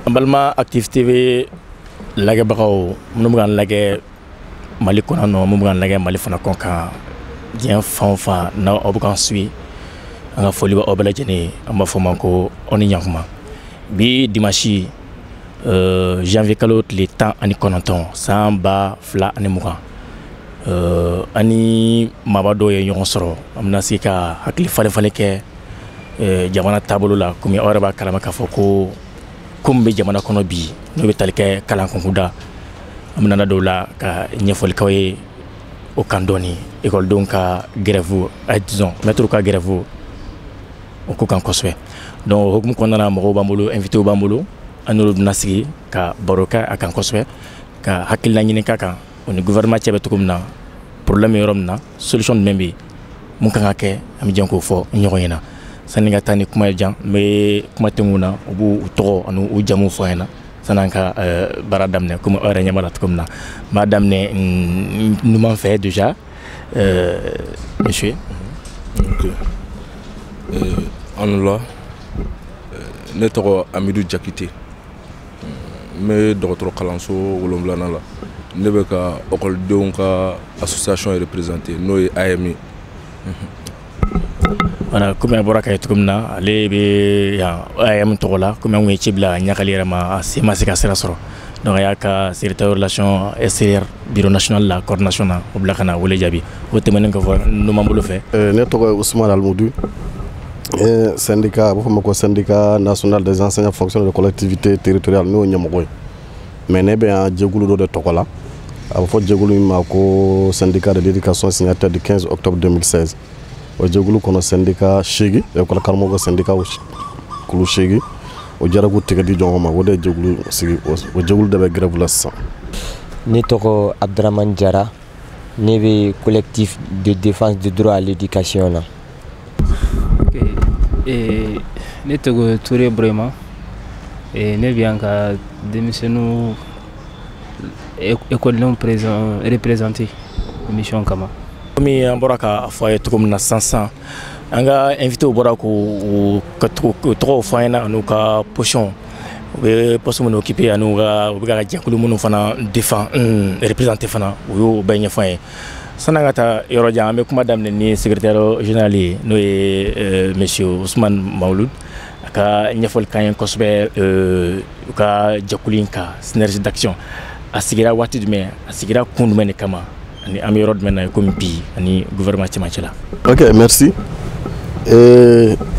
balma activité be lage bakaw munum lage mali kona no mum lage mali fana konka dien fanfa na obukan sui anga foli ba obala jene amba fomanko oni yankuma bi dimanche janvier kalo le temps ani kononton samba fla ani muka ani mabado ye yon soro amna sika hakli fale ke jamana tabolo la kumi oraba kalama ka foko kumbe jamana kono bi no be talke kalan konkuda amna na dola ka nyefol kawé o kandoni école donc ka grève disons mettre ka grève o ko kan koswe donc hokum konana mo bambolo invité o bambolo anolo nasigi ka baroka akan koswe ka hakil na nyine kaka on gouvernement tiebe tukumna problème yoromna solution membi mun kan ke am janko fo nyoyena saninga tani kuma jan me kuma tenguna obu to anu o jamu fo ena sananka baradamne kuma ore nyamala tukumna madamne nous m'en fait déjà monsieur OK anula ne tɔgɔ Amidou Jakite me dɔgɔtɔrɔ kalanso wolonwulana la ne bɛ ka ɔkɔlidenw ka association représenter n'o ye AMI voilà comme bɔra ka tukum na ale be ya AMI tɔgɔ la comme on ci bila ɲagali yɛrɛ ma ma se ka sira sɔrɔ donc y'a ka secrétaire relation extérieure bureau national la coordination na o bila kana wele jaabi o tɛmɛnen ka fɔ numan bolo fɛ ne tɔgɔ ye Ousmane Almoudou syndicat syndicat national des enseignants fonctionnaires de collectivités territoriales n'o ɲɛmɔgɔ ye mais ne bɛ yan jɛkulu dɔ de tɔgɔ la a bɛ fɔ jɛkulu min ma ko syndicat de l'éducation signataire du 15 octobre 2016 o jɛkulu kɔnɔ syndicat 8 école karamɔgɔ syndicat kulu 8 o jara k'u tigɛ di ɲɔgɔn ma o de ye jɛkulu sigi o jɛkulu de bɛ grève la sisan. Ne tɔgɔ Abdraman Jara ne bɛ collectif de défense du droit à l'éducation na. Ne tɔgɔ Touré Brema ne bɛ yan ka denmisɛnninw écoles représenté émission kama. Komi an bɔra ka fɔ a ye cogo min na sisan an ka invité bɔra ko tɔgɔw fɔ an ɲɛna an'u ka position u bɛ poste minnu occupé an'u ka u bɛ ka jɛkulu minnu fana défend représenté fana u y'o bɛɛ ɲɛfɔ an ye san'an ka taa yɔrɔ jan an bɛ kuma daminɛ ni secrétaire général ye n'o ye monsieur Ousmane Mawlud a ka ɲɛfɔli k'an ye kosɛbɛ u ka jɛkulu in ka synergie d'action a sigira waati jumɛn a sigira kun jumɛn de kama ani an bɛ yɔrɔ jumɛn na comme bi ani gouvernement cɛmancɛ la. OK, merci.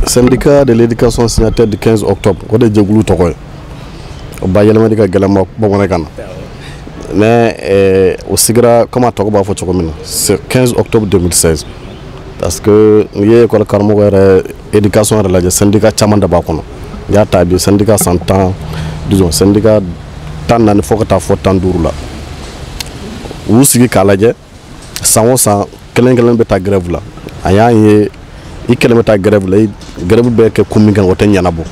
Syndicat de l'éducation signataire du 15 octobre o de jɛkulu tɔgɔ ye o ba yɛlɛmali ka gɛlɛn bamanankan na mais o sigira comme a tɔgɔ b'a fɔ cogo min na c'est 15 octobre 2016 parce que n'i ye école karamɔgɔ yɛrɛ éducation yɛrɛ lajɛ syndicat caman de b'a kɔnɔ n'i y'a ta bi syndicat 110 disons syndicat 14 fo ka taa fɔ 15 la u y'u sigi k'a lajɛ san o san kelen bɛ taa grève la a y'a ye i kelen bɛ taa grève la grève bɛ kɛ kun min kan o tɛ ɲɛnabɔ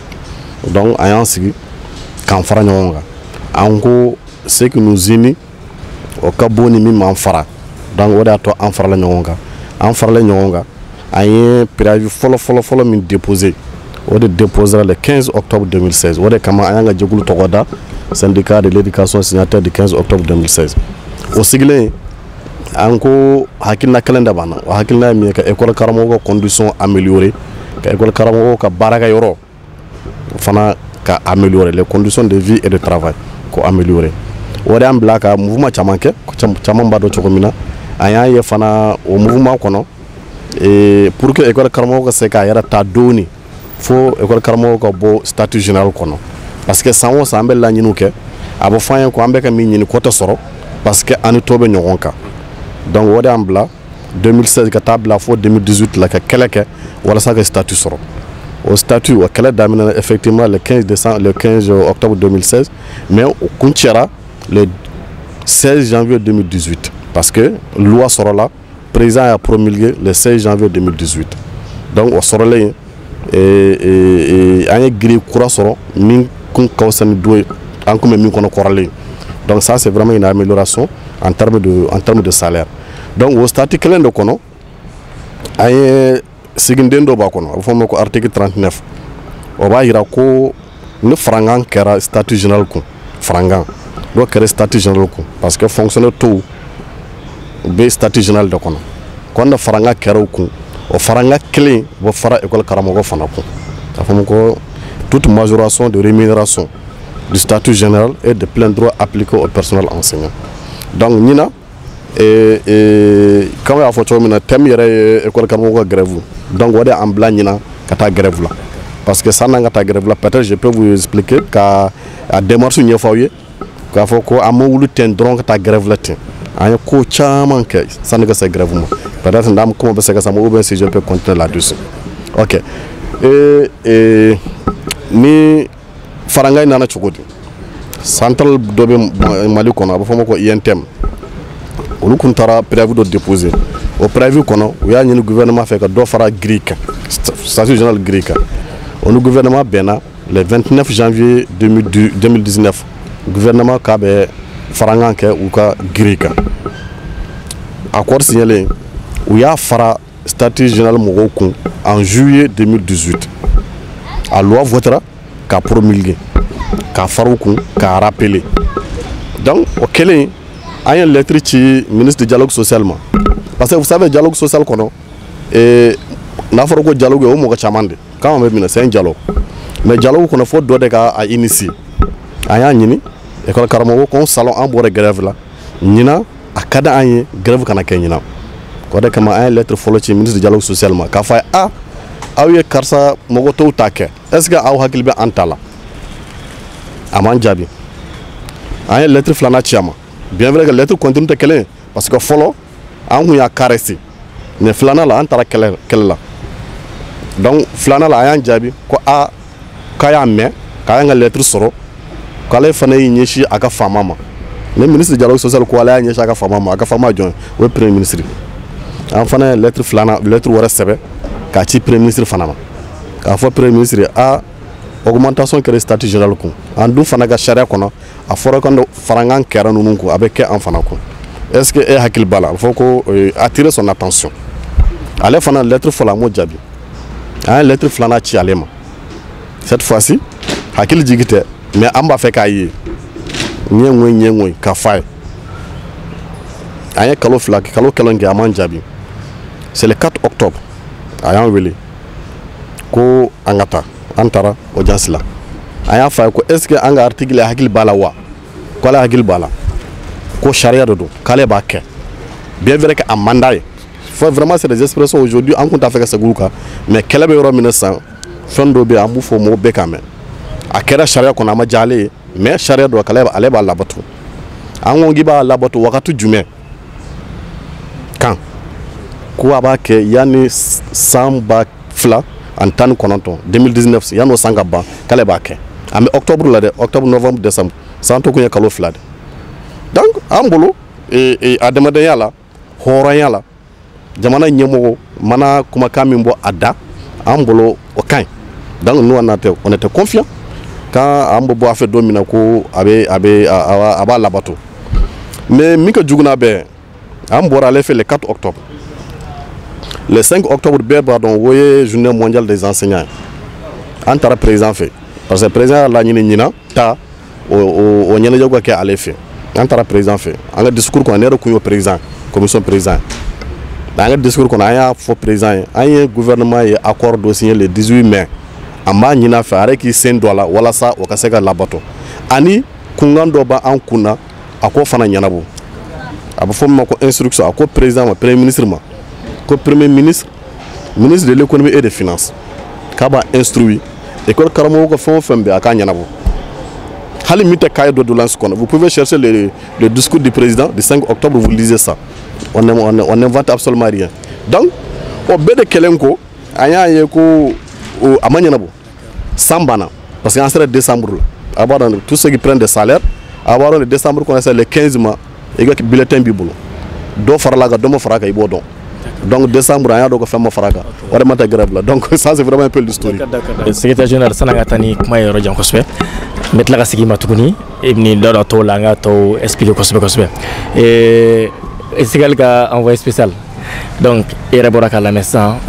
donc a y'an sigi k'an fara ɲɔgɔn kan an ko ce qui nous unit o ka bon ni min m'an fara donc o de y'a to an farala ɲɔgɔn kan an farala ɲɔgɔn kan an ye préavis fɔlɔ min déposé o de déposera le 15 octobre 2016 o de kama an y'an ka jɛkulu tɔgɔ da syndicat de l'éducation signataire du 15 octobre 2016 o sigilen an ko hakilina kelen de b'an na o hakilina ye min ye ka école karamɔgɔ ka condition améliorer ka école karamɔgɔ ka baarakɛ yɔrɔ fana ka améliorer les conditions de vie et de travail ko améliorer o de y'an bila ka mouvement caman kɛ caman b'a dɔn cogo min na an y'a ye fana o mouvement kɔnɔ pour que école karamɔgɔ ka se k'a yɛrɛ ta dɔɔni fo école karamɔgɔ ka bɔ statut général kɔnɔ parce que san o san an bɛ laɲiniw kɛ a bɛ fɔ an ye ko an bɛ ka min ɲini ko tɛ sɔrɔ parce que an ni tɔ bɛ ɲɔgɔn kan donc o de y'an bila 2016 ka taa bila fo 2018 la ka kɛlɛ kɛ walasa ka statut sɔrɔ o statut o kɛlɛ daminɛna effectivement le 15 octobre 2016 mais o kuncɛra le 16 janvier 2018 parce que loi sɔrɔla président y'a promulgué le 16 janvier 2018 donc o sɔrɔlen an ye grille kura sɔrɔ min kun ka fisa ni do ye an kun bɛ min kɔnɔ kɔrɔlen donc ça c'est vraiment une amélioration en termes de salaire donc o statut kelen de kɔnɔ an ye siginden dɔ b'a kɔnɔ a bɛ fɔ o ma ko article 39 o b'a jira ko ni farangan kɛra statut général kun farangan n'o kɛra statut général kun parce que fonctionnaire tɔw u bɛ statut général de kɔnɔ quand na faranga kɛra o kun o faranga kelen o bɛ fara école karamɔgɔ fana kun k'a fɔ ko toute majoration de rémunération du statut général et de plein droit appliqué au personnel enseignant donc ɲina comme y'a fɔ cogo min na thème yɛrɛ ye école karamɔgɔ ka grève donc o de y'an bila ɲina ka taa grève la parce que san'an ka taa grève la peut-être je peux vous expliquer ka a démarche ɲɛfɔ aw ye k'a fɔ ko an ma wuli ten dɔrɔn ka taa grève la ten an ye ko caman kɛ sanni ka se grève ma peut-être n'an kuma bɛ se ka sama ou bien si je peux continuer là-dessus ok ni faranga in nana cogo di central dɔ bɛ Mali kɔnɔ a bɛ fɔ ma ko INTM olu kun taara préavis dɔ déposer o préavis kɔnɔ u y'a ɲini gouvernement fɛ ka dɔ fara grille kan statut général grille kan o ni gouvernement bɛnna le 29 janvier 2019 gouvernement k'a bɛ farangan kɛ u ka grille kan accord signalé u y'a fara statut général mɔgɔw kun en juillet 2018 a loi votera k'a promulguer k'a fara u kun k'a rappeler donc o kɛlen an ye lettre ci ministre du dialogue social ma parce que vous savez dialogue social kɔnɔ n'a fɔra ko dialogue o mɔgɔ caman de k'an bɛ minɛ c'est un dialogue mais dialogue kɔnɔ fo dɔ de k'a initier an y'a ɲini école karamɔgɔ ko salon an bɔra grève la ɲina a ka di an ye grève kana kɛ ɲina o de kama an ye lettre fɔlɔ ci ministre du dialogue social ma k'a fɔ a aw ye karisa mɔgɔ tɔw ta kɛ est ce que aw hakili bɛ an ta la a m'an jaabi an ye lettre filanan ci a ma bien vrai que lettre contenu tɛ kelen parce que fɔlɔ an kun y'a caressé mais filanan la an taara kɛlɛ la donc filanan la a y'an jaabi ko a k'a y'a mɛn k'a y'an ka lettre sɔrɔ k'ale fana y'i ɲɛsin a ka faama ma ne ministre du dialogue social ko ale y'a ɲɛsin a ka faama ma a ka faama jɔn o ye premier ministre an fana ye lettre filanan lettre wɛrɛ sɛbɛn k'a ci premier ministre fana ma k'a fɔ premier ministre a augmentation kɛra statut général kun an dun fana ka sariya kɔnɔ a fɔra ko farangan kɛra ninnu kun a bɛ kɛ an fana kun est ce que e hakili b'a la a bɛ fɔ ko attirer son attention ale fana lettre fɔlɔ a m'o jaabi an ye lettre filanan ci ale ma cette fois ci hakili jigi tɛ mais an b'a fɛ k'a ye ɲɛ ŋoyi k'a f'a ye an ye kalo kelen kɛ a m'an jaabi c'est le 4 octobre a y'an wele ko an ka taa an taara audience la an y'a f'a ye ko est ce que an ka article hakili b'a la wa ko ale hakili b'a la ko sariya de don k'ale b'a kɛ bien vrai que a man d'a ye faut vraiment c'est des expressions aujourd'hui an kun t'a fɛ ka segin u kan mais kɛlɛ bɛ yɔrɔ min na sisan fɛn dɔ bɛ yen an b'u fɔ mɔgɔw bɛɛ k'a mɛn a kɛra sariya kɔnɔ a ma diya ale ye mais sariya dɔ ale b'a labato an ko k'i b'a labato wagati jumɛn kan ko a b'a kɛ yanni san 2019 2019 yan'o san ka ban k'ale b'a kɛ an bɛ octobre la dɛ octobre novembre décembre san to kun ye kalo 2 de donc an bolo adamadenya la hɔrɔnya la jamana ɲɛmɔgɔ mana kumakan min bɔ a da an bolo o ka ɲi donc nous on était confiant quand an bɛ bɔ a fɛ don min na ko a b'a labato mais min ka jugu n'a bɛɛ an bɔra ale fɛ le 4 octobre le 5 octobre bɛɛ b'a dɔn o ye journée mondiale des enseignants an taara président fɛ parce que président y'a laɲini ɲina ta o ɲɛnajɛ ka kɛ ale fɛ an taara président fɛ an ka discours kɔnɔ ne yɛrɛ kun y'o président commission président an ka discours kɔnɔ an y'a fɔ président ye an ye gouvernement ye accord dɔ signé le 18 mai an b'a ɲini a fɛ a yɛrɛ k'i sen don a la walasa o ka se ka labato ani kunkan dɔ b'an kun na a k'o fana ɲɛnabɔ a bɛ fɔ min ma ko instruction a ko président ma premier ministre ma ko premier ministre de l'économie et des finances k'a b'a instruit école karamɔgɔw ka fɛn o fɛn bɛ a k'a ɲɛnabɔ hali min tɛ cahier d'ordonnance kɔnɔ vous pouvez chercher le discours du président du 5 octobre vous lisez ça on n'invente absolument rien donc o bɛɛ de kɛlen ko an y'a ye ko a ma ɲɛnabɔ san banna parce que an sera décembre la a b'a dɔn tous ceux qui prennent des salaires a b'a dɔn le décembre kɔnɔ c'est le 15 ma i ka bulletin b'i bolo dɔ farala kan dɔ ma fara kan i b'o dɔn donc décembre an y'a dɔn ko fɛn ma fara kan o de ma taa grève la donc ça c'est vraiment un peu l'historique. secrétaire général sanni an ka taa ni kuma ye yɔrɔ jan kosɛbɛ n bɛ tila ka segin ma tuguni ni dɔ tɔw la an ka tɔw expliquer kosɛbɛ Segal ka envoyé spécial donc e yɛrɛ bɔra k'a lamɛn sisan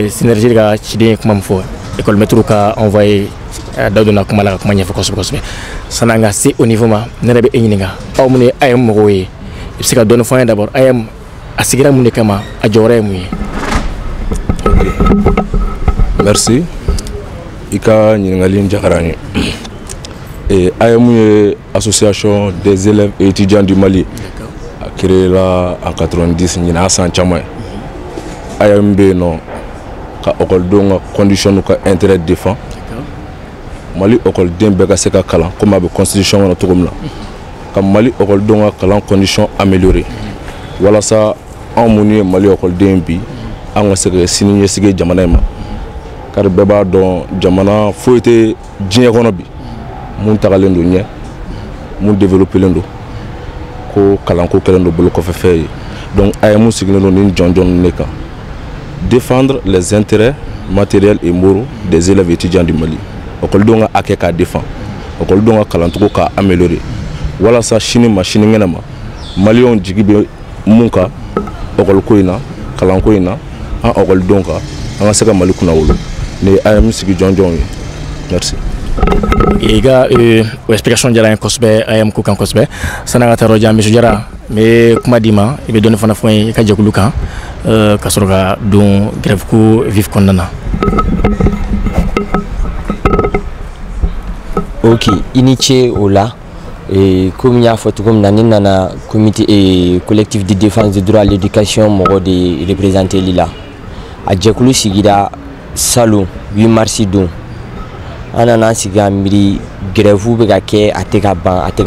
synergie ka ciden ye kuma min fɔ école métro ka envoyé dawduna kuma la kuma ɲɛfɔ kosɛbɛ kosɛbɛ san'an ka se au niveau ma ne yɛrɛ bɛ e ɲininka aw mun ye AEM mɔgɔw ye i bɛ se ka dɔɔni fɔ an ye d'abord AEM a sigira mun de kama a jɔyɔrɔ ye mun ye. Merci i ka ɲininkali in diyara n ye AEM ye association des élèves et étudiants du Mali a créé la en 90 ɲinan san caman ye AEM bɛ yen nɔ ka ɔkɔlidenw ka condition n'u ka intérêt défend Mali ɔkɔliden bɛɛ ka se ka kalan comme a bɛ constitution kɔnɔ cogo min na ka Mali ɔkɔlidenw ka kalan condition améliorer walasa anw minnu ye Mali ɔkɔliden bi an ka se ka sini ɲɛsigi jamana in ma kari bɛɛ b'a dɔn jamana foyi tɛ diɲɛ kɔnɔ bi mun tagalen don ɲɛ mun développelen don ko kalanko kɛlen don bolo kɔfɛ fɛn ye donc AEM sigilen don nin jɔnjɔn ne kan défendre les intérêts matériels et moraux des élèves étudiants du Mali ɔkɔlidenw ka hakɛ k'a défend ɔkɔlidenw ka kalancogo k'a améliorer walasa sini ma sinikɛnɛ ma maliyɛnw jigi bɛ mun kan ɔkɔliko in na kalanko in na an ɔkɔlidenw kan an ka se ka Mali kunna wolo ni ye AEM sigi jɔnjɔn ye merci. I ka explication diyara n ye kosɛbɛ AEM ko kan kosɛbɛ san'an ka taa yɔrɔ jan Monsieur Jara n bɛ kuma d'i ma i bɛ dɔɔni fana fɔ n ye i ka jɛkulu kan ka sɔrɔ ka don grève ko vif kɔnɔna na. Ok, i ni ce o la comme n y'a fɔ cogo min na ne nana comité collectif de défense du droit à l'éducation mɔgɔ de représenteli la a jɛkulu sigira salon 8 mars don an nana an sigi an miiri grève bɛ ka kɛ a tɛ ka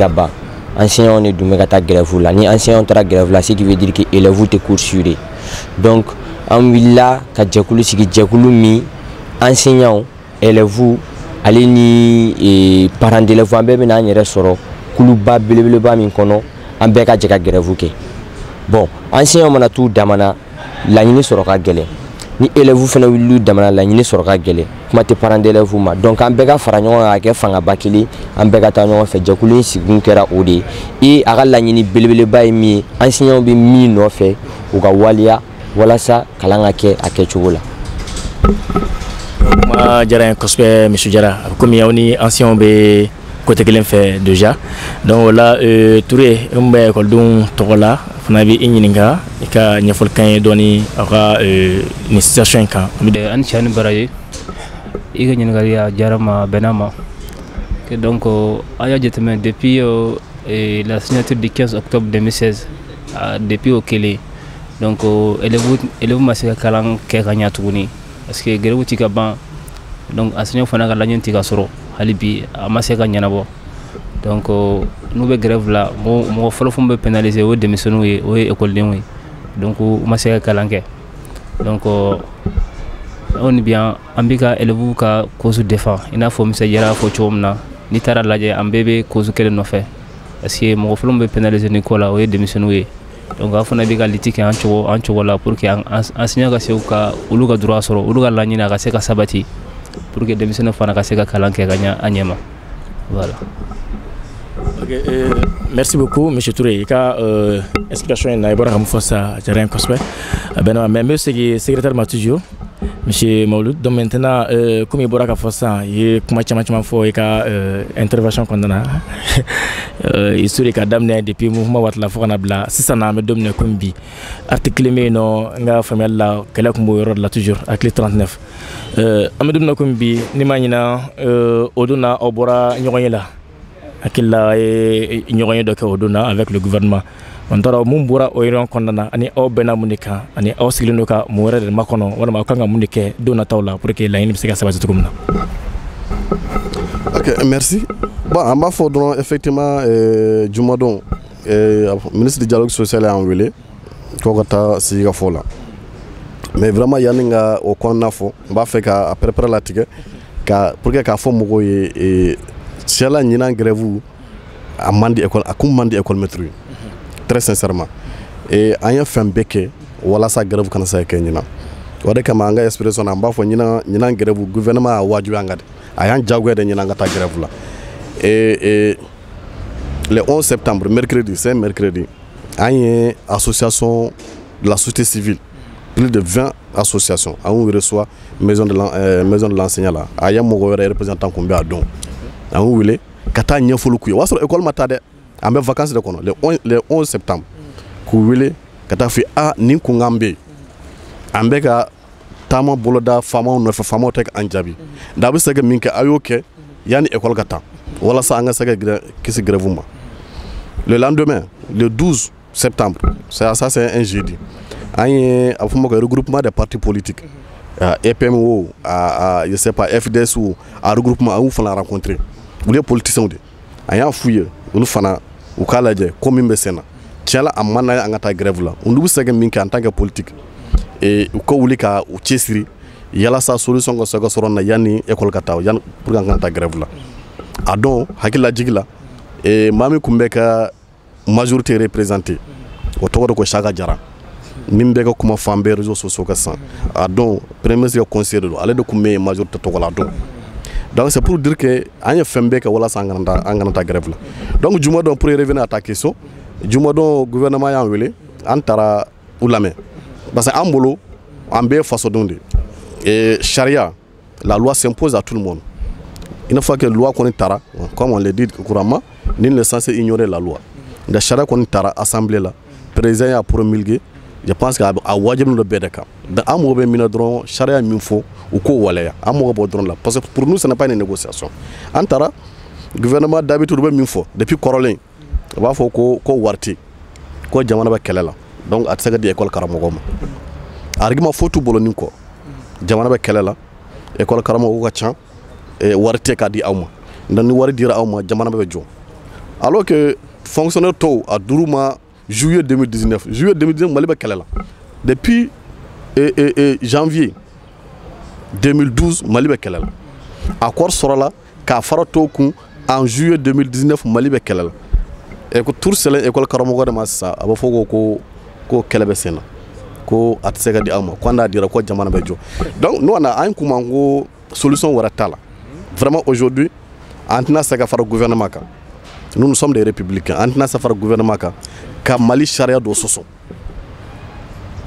ban enseignants de dun bɛ ka taa grève la ni enseignants taara grève la ce qui veut dire que élèves tɛ cours suivre donc an wulila ka jɛkulu sigi jɛkulu min enseignants élèves ale ni parents d'élèves an bɛɛ bɛ n'an yɛrɛ sɔrɔ kuluba belebeleba min kɔnɔ an bɛɛ ka jɛ ka grève kɛ bon enseignants mana t'u damana laɲini sɔrɔ ka gɛlɛn ni élèves fana wulil'u damana laɲini sɔrɔ ka gɛlɛn kuma tɛ parents d'élèves ma donc an bɛɛ ka fara ɲɔgɔn kan ka kɛ fangaba kelen an bɛɛ ka taa ɲɔgɔn fɛ jɛkulu in sigikun kɛra o de ye a ka laɲini belebeleba ye min ye enseignants bɛ min nɔfɛ u ka waliya walasa kalan ka kɛ a kɛcogo la. Kuma diyara n ye kosɛbɛ Monsieur Jara komi aw ni anciens bɛ côté kelen fɛ déjà donc o la Touré n bɛ ekɔlidenw tɔgɔ la fana bɛ i ɲininka i ka ɲɛfɔli k'an ye dɔɔni aw ka nin situation in kan. Ani cɛ ni baraji i ka ɲininkali a diyara n ma a bɛnna n ma donc an y'a jateminɛ depuis la signature du 15 octobre 2016 depuis o kelen donc élèves ma se ka kalan kɛ ka ɲɛ tuguni parce que grève ti ka ban donc enseignants fana ka laɲini ti ka sɔrɔ hali bi a ma se ka ɲɛnabɔ donc n'u bɛ grève la mɔgɔ fɔlɔ fɔlɔ bɛ pénaliser o ye denmisɛnninw ye o ye écoledenw ye donc u ma se ka kalan kɛ donc anw ni bi an bɛ ka élèves ka cause défend i n'a fɔ Monsieur Jara fɔ cogo min na n'i taara lajɛ an bɛɛ bɛ cause kelen nɔfɛ parce que mɔgɔ fɔlɔ bɛ pénaliser ni ko la o ye denmisɛnninw ye donc a fana bɛ ka liti kɛ an cogo la pour que enseignants ka se ka olu ka droit sɔrɔ olu ka laɲini a ka se ka sabati pour que denmisɛnninw fana ka se ka kalan kɛ ka ɲɛ a ɲɛ ma voilà. Ok, merci beaucoup Monsieur Touré i ka explication in na i bɔra ka mun fɔ sisan a diyara n ye kosɛbɛ a bɛnna ma mais n bɛ segin secrétaire ma toujours Monsieur Mawulud donc maintenant comme i bɔra ka fɔ sisan i ye kuma caman caman fɔ i ka intervention kɔnɔna na histoire ka daminɛ depuis mouvement waati la fo kana bila sisan na an bɛ don min na komi bi article bɛ yen nɔ n ka faamuyali la kɛlɛ tun b'o yɔrɔ de la toujours article 39 an bɛ don min na komi bi ni ma ɲina o don na aw bɔra ɲɔgɔn ye la hakilila ye ɲɔgɔn ye dɔ kɛ o don na avec le gouvernement on taara mun bɔra o yɔrɔ kɔnɔna na ani aw bɛnna mun de kan ani aw sigilen don ka mun wɛrɛ de makɔnɔ walima aw kan ka mun de kɛ don nataw la pour que laɲini bɛ se ka sabati cogo min na. Ok, merci. Bon, an b'a fɔ dɔrɔn effectivement jumadon ministre du dialogue social y'an wele k'o ka taa sigi ka fɔ la mais vraiment yanni ka o kɔnɔna fɔ n b'a fɛ ka pɛrɛpɛrɛ latigɛ pour que k'a fɔ mɔgɔw ye cɛla ɲinan grève a man di école a kun man di école maître ye très sincèrement an ye fɛn bɛɛ kɛ walasa grève kana se ka kɛ ɲinan o de kama an ka expression na an b'a fɔ ɲinan grève gouvernement y'a wajibiya an kan de a y'an jagoya de ɲinan an ka taa grève la le 11 septembre mercredi c'est mercredi an ye association de la société civile plus de 20 association an reçoit maison de l'enseignant là a ya mɔgɔ wɛrɛ représentant kun bɛ a dɔn an wele ka taa ɲɛfɔli k'u ye o y'a sɔrɔ école ma taa dɛ an bɛ vacances de kɔnɔ le 11 septembre k'u wele ka taa fɔ nin kunkan bɛ yen an bɛ ka taama boloda faamaw nɔfɛ faamaw tɛ k'an jaabi nka a bɛ se ka min kɛ a y'o kɛ yanni école ka taa walasa an ka se ka kisi grève ma le lendemain le 12 septembre ça c'est un jeudi an ye a bɛ fɔ o ma ko regroupement des partis politiques EPM o je sais pas FDS o a regroupement an y'u fana rencontré olu ye politiciens de an y'a f'u ye olu fana u k'a lajɛ ko min bɛ sen na tiɲɛ la a man n'a ye an ka taa grève la olu bɛ se ka min kɛ en tant que politique u ka wuli ka u cɛsiri yalasa solution ka se ka sɔrɔ na yanni école ka taa yanni pour que an ka taa grève la a dɔn hakililajigi la maa min tun bɛ ka majorité représentée o tɔgɔ de ko Saka Jara min bɛ ka kuma fan bɛɛ réseaux sociaux kan sisan a dɔn premier ministre ka conseiller de don ale de tun bɛ majorité tɔgɔ la a dɔn donc c'est pour dire que an ye fɛn bɛɛ kɛ walasa an kana taa grève la donc jumadon pour revenir à ta question jumadon gouvernement y'an wele an taara u lamɛn parce que an bolo an bɛɛ ye fasodenw de et charia la loi s'impose à tout le monde une fois que loi kɔni taara comme on le dit couramment nul n'est censé ignorer la loi nka charia kɔni taara assemblée la président y'a promulgué je pense que a wajibi dɔ bɛɛ de kan donc an mɔgɔ bɛ min na dɔrɔn charia min fɔ u k'o waleya an mɔgɔ bɔ dɔrɔn la parce que pour nous ce n'est pas une négociation an taara gouvernement d'habitude bɛ min fɔ depuis kɔrɔlen u b'a fɔ ko wari tɛ ko jamana bɛ kɛlɛ la donc a tɛ se ka di école karamɔgɔ ma argument fo t'u bolo nin kɔ jamana bɛ kɛlɛ la école karamɔgɔw ka ca wari tɛ k'a di aw ma donc ni wari dira aw ma jamana bɛ jɔ alors que fonctionnaire tɔw a dur'u ma juillet 2019 Mali bɛ kɛlɛ la depuis janvier 2012 Mali bɛ kɛlɛ la accord sɔrɔla k'a fara tɔw kun en juillet 2019 Mali bɛ kɛlɛ la et que tout selen école karamɔgɔ de ma sisan a bɛ fɔ ko kɛlɛ bɛ sen na ko a tɛ se ka di aw ma ko an n'a dira ko jamana bɛ jɔ donc nous an kuma ko solution wɛrɛ t'a la vraiment aujourd'hui an tɛna se ka fara gouvernement kan nous sommes des républicains an tɛna se ka fara gouvernement kan ka Mali charia dɔ sɔsɔ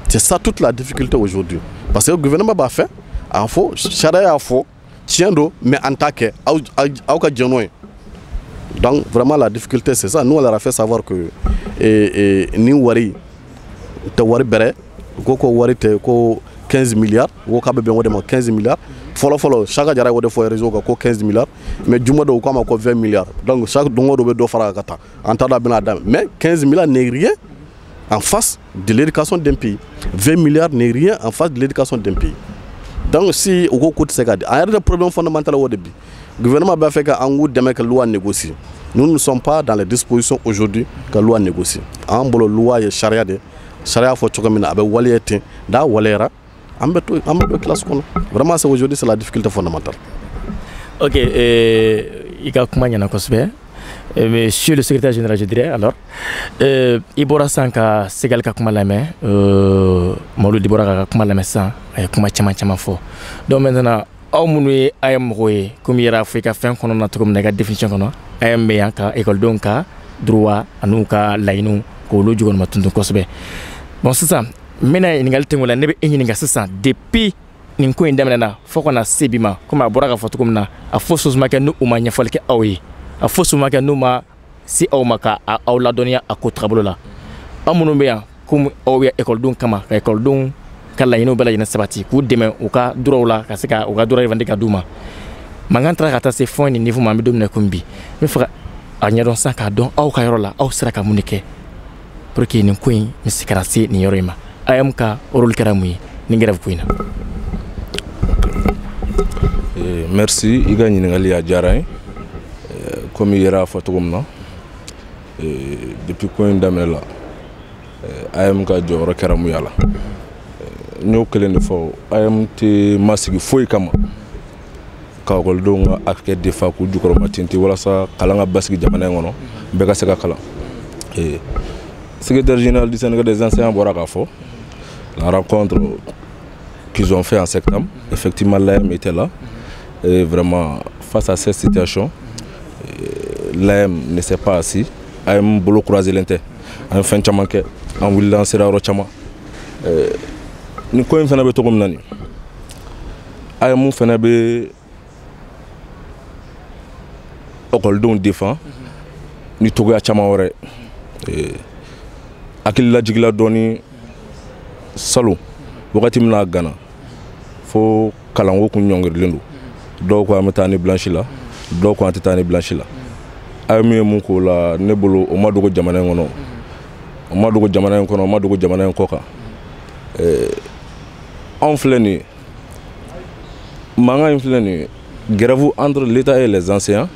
c'est ça toute la difficulté aujourd'hui parce que le gouvernement b'a fait a fɔ charia y'a fɔ tiɲɛ don mais an t'a kɛ aw ka jɛn n'o ye donc vraiment la difficulté c'est ça nous on leur a fait savoir que ni wari tɛ wari bɛrɛ ko wari tɛ ko 15 milliards ko k'a bɛ bɛn o de ma 15 milliards fɔlɔ Saka Jara y'o de fɔ réseau kan ko 15 milliards mais juma dɔw k'a ma ko 20 milliards donc chaque don o don bɛ dɔ fara ka taa an t'a dɔn a bɛna d'a mais 15 milliards n'est rien en face de l'éducation d'un pays 20 milliards n'est rien en face de l'éducation d'un pays donc si o ko tɛ se ka di an yɛrɛ de problème fondamental o de bi gouvernement b'a fɛ ka an k'u dɛmɛ ka loi négocier nous ne sommes pas dans les dispositions aujourd'hui ka loi négocier an bolo loi ye charia de charia fɔ cogo min na a bɛ waleya ten n'a waleyara an bɛ to classe kɔnɔ vraiment c'est aujourd'hui c'est la difficulté fondamentale. Ok, i ka kuma ɲɛna kosɛbɛ monsieur le secrétaire général je dirais alors i bɔra sisan ka Segal ka kuma lamɛn Mawuludi bɔra ka kuma lamɛn sisan a ye kuma caman caman fɔ donc maintenant aw minnu ye a ye mɔgɔw ye komi i yɛrɛ fɔ i ka fɛn kɔnɔ na cogo min na i ka définition kɔnɔ a ye mɛn yan ka écoledenw ka droit an'u ka laɲiniw k'olu jukɔrɔma tuntun kosɛbɛ bon sisan n bɛna ɲininkali tɛŋo la ne bɛ e ɲininka sisan depuis nin ko in daminɛna fo kana se bi ma komi a bɔra ka fɔ cogo min na a fo sosuma kɛ n'u ma ɲɛfɔli kɛ aw ye a fo sosuma kɛ n'u ma se aw ma ka aw ladɔnniya a ko tagabolo la aw minnu bɛ yan komi aw bɛ écoledenw kama ka écoledenw ka laɲiniw bɛɛ lajɛlen sabati k'u dɛmɛ u ka droit la ka se ka u ka droit revendiquer ka d'u ma mankan taara ka taa se fɔ nin niveau ma an bɛ don min na komi bi n bɛ fɛ ka a ɲɛdɔn sisan k'a dɔn aw ka yɔrɔ la aw sera ka mun de kɛ pour que nin ko in bɛ se ka se nin yɔrɔ in ma AM ka rôle kɛra mun ye nin grève ko in na. Merci i ka ɲininkali a diyara n ye comme i yɛrɛ fɔ cogo min na depuis ko in daminɛ la AM ka jɔyɔrɔ kɛra mun y'a la n y'o kelen de fɔ AM tɛ masigi foyi kama ka ekɔlidenw ka hakɛ defa k'u jukɔrɔma tinti walasa kalan ka basigi jamana in kɔnɔ bɛɛ ka se ka kalan secrétaire général du Sénégal des enseignants bɔra k'a fɔ la rencontre qu'ils ont fait en septembre effectivement l'AM était là et vraiment face à cette situation l'AM ne s'est pas assis AM bolo croisé l'intérêt an fɛn caman kɛ an wulila an sera yɔrɔ caman ni ko in fana bɛ cogo min na nin AEM fana bɛ ɔkɔlidenw défend ni togoya caman wɛrɛ hakililajigila dɔɔni salon wagati min na Gana fo kalanko kun ɲɔngirilen don dɔw ko an bɛ taa ni blanche la dɔw ko an tɛ taa ni blanche la AEM ye mun k'o la ne bolo o ma dogo jamana in kɔnɔ o ma dogo jamana in kɔnɔ o ma dogo jamana in kɔ kan anw filɛ nin ye mankan in filɛ nin ye grève entre l'État et les enseignants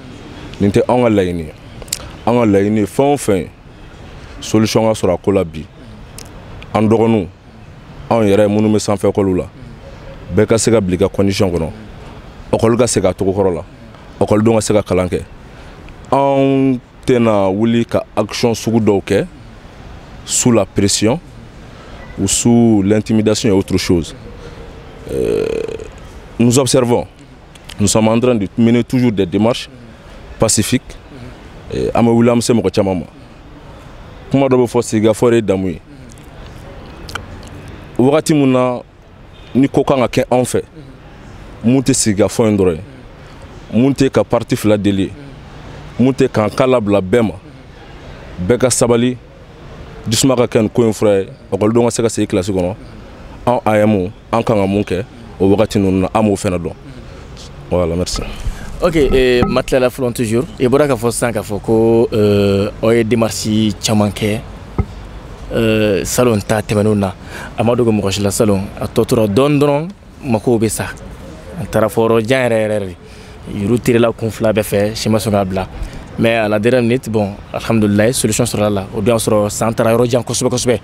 nin tɛ anw ka laɲini ye an ka laɲini ye fɛn o fɛn solution ka sɔrɔ a ko la bi an dɔgɔninw anw yɛrɛ minnu bɛ sanfɛ ekɔliw la bɛɛ ka se ka bila i ka condition kɔnɔ ekɔli ka se ka togo kɔrɔ la ekɔlidenw ka se ka kalan kɛ anw tɛna wuli ka action sugu dɔw kɛ sous la pression ou sous l'intimidation et autre chose. Nous observons, nous sommes en train de mener toujours des démarches pacifiques. Ama William se moko chamama. Kuma do fo siga fore damuyi. Wakati muna ni kokanga ke en fait. Munte siga fo ndore. Munte ka parti fla deli. Munte kan kalabla bema. Beka sabali Dusma ka ken ko en frère ekɔlidenw ka se ka segin classe kɔnɔ an AEM an kan ka mun kɛ o wagati ninnu na an m'o fɛnɛ dɔn voilà merci. Ok Matilala Folon toujours i bɔra k'a fɔ sisan k'a fɔ ko aw ye démarche caman kɛ salon ta tɛmɛnenw na a ma dogo mɔgɔ si la salon a tɔ tora dɔɔni dɔrɔn makow bɛ sa an taara fɔ yɔrɔ jan yɛrɛ yɛrɛ de yuru tirila kun fila bɛɛ fɛ si ma sɔn k'a bila. Mais à la dernière minute, bon, alhamdoulilah, solution sera là. Au bien, on sera en rojan kosbe.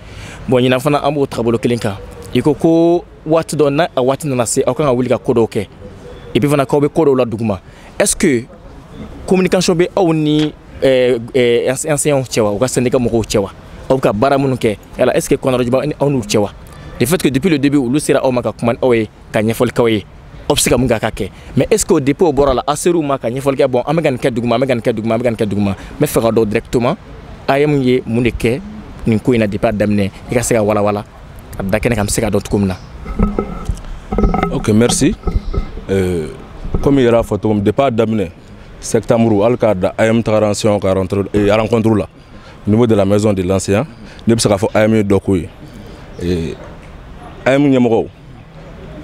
Bon, il y a un enfant à un travail kelinka. Il faut que what donne à what n'a c'est aucun à wilka kodo ok. Et puis on a kobe kodo la dougma. Est-ce que communication be au ni enseignant tchewa ou syndicat moko tchewa ou ka baramunuke. Alors est-ce que qu'on a rejoint on ou tchewa. Le fait que depuis le début où le sera au maka kuman owe kanyefol kawe. Obsika munga kake mais est-ce que au dépôt au bord là aseru maka nyefolke bon amegan keduguma mais faire do directement ayam ye muneke ni ko ina départ damné e ka sega wala dakene kam sega dot kumna. OK merci comme il y a photo comme départ damné septembre alcada ayam transition 40 et rencontre là au niveau de la maison de l'ancien ne sera fo ayam dokoy et ayam nyamoko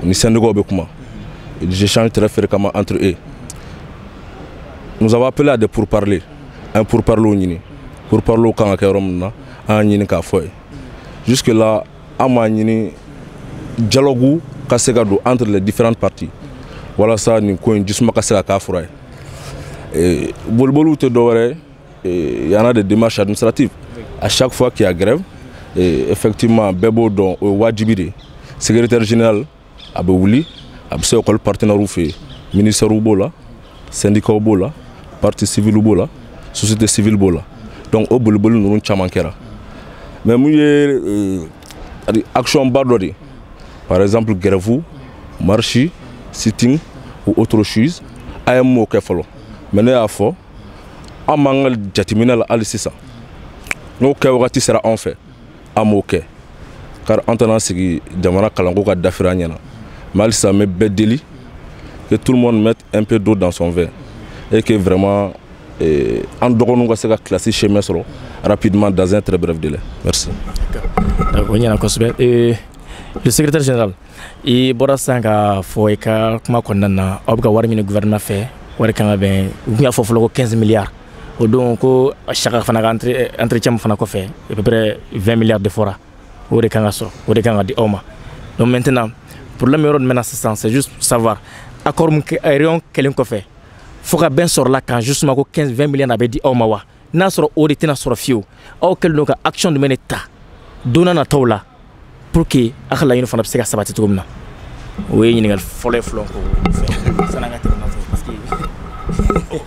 ni sendigo be kuma. Ils échangent très fréquemment entre eux. Nous avons appelé à des pourparlers. Un pourparler au Nini. Pourparler au Kangakerom, un Nini Kafoy. Jusque-là, un dialogue entre les différentes parties. Voilà ça, nous avons dit que il y en a des démarches administratives. À chaque fois qu'il y a grève, effectivement, Bebo Don Wadjibiri, secrétaire général Abouli, abse école partenaire ou fait ministère ou bola syndicat ou bola parti civil ou bola société civile bola donc au bolibol nous chamankera mais mouye action bardori par exemple grève marche sitting ou autre chose ayam mo kefalo mais ne afo amangal jatimina la alisisa no kawati sera en fait amoke car en tenant sigi jamana kalango ka dafira nyana mal ça me bédeli que tout le monde mette un peu d'eau dans son verre et que vraiment en donnant nous va classer chez Mesro rapidement dans un très bref délai. Merci. Le secrétaire général, il bora sanga foeka kuma konnana obga warmi le gouvernement fait wara kan ben unya fofo 15 milliards o donc chaque fana entretien fana ko fait à peu près 20 milliards de fora o de kan so o de kan di oma. Donc maintenant pour le meilleur de menace c'est juste savoir accord aérien quel qu'on fait faut que ben sur là quand justement 15-20 millions n'avait dit omawa n'a sur audité n'a sur fio ou quel donc action de meneta donnant à tola pour que akala une fois c'est sabati tout comme na oui il y a le folle flon ça n'a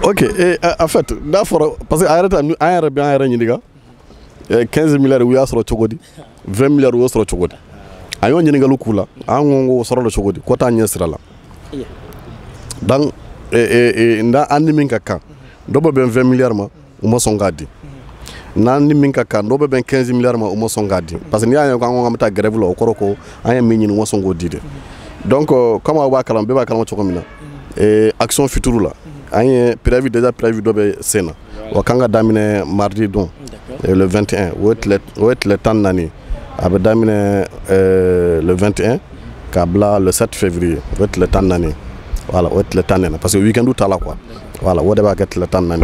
ok et en fait d'accord parce que arrête bien rien diga 15 milliards ou ya sur chogodi 20 milliards ou sur chogodi ayo ñinga lu kula angongo soro chogodi ko ta ñesira la donc nda andi min ka kan do ba ben 20 milliards ma uma songadi n'an ni min ka kan n'o bɛ bɛn 15 milliards ma o ma sɔn k'a di parce que n'i y'a ye k'an bɛ taa grève la o kɔrɔ ko an ye min ɲini o ma sɔn k'o di de donc comme aw b'a kalan bɛɛ b'a kalama cogo min na action future la an ye préavis déjà préavis dɔ bɛ sen na o kan ka daminɛ mardi don le 21 o ye tile 14 a bɛ daminɛ le 21 k'a bila le 7 février o ye tile 14 voilà o ye tile 14 parce que week-end t'a la quoi voilà o de b'a kɛ tile 14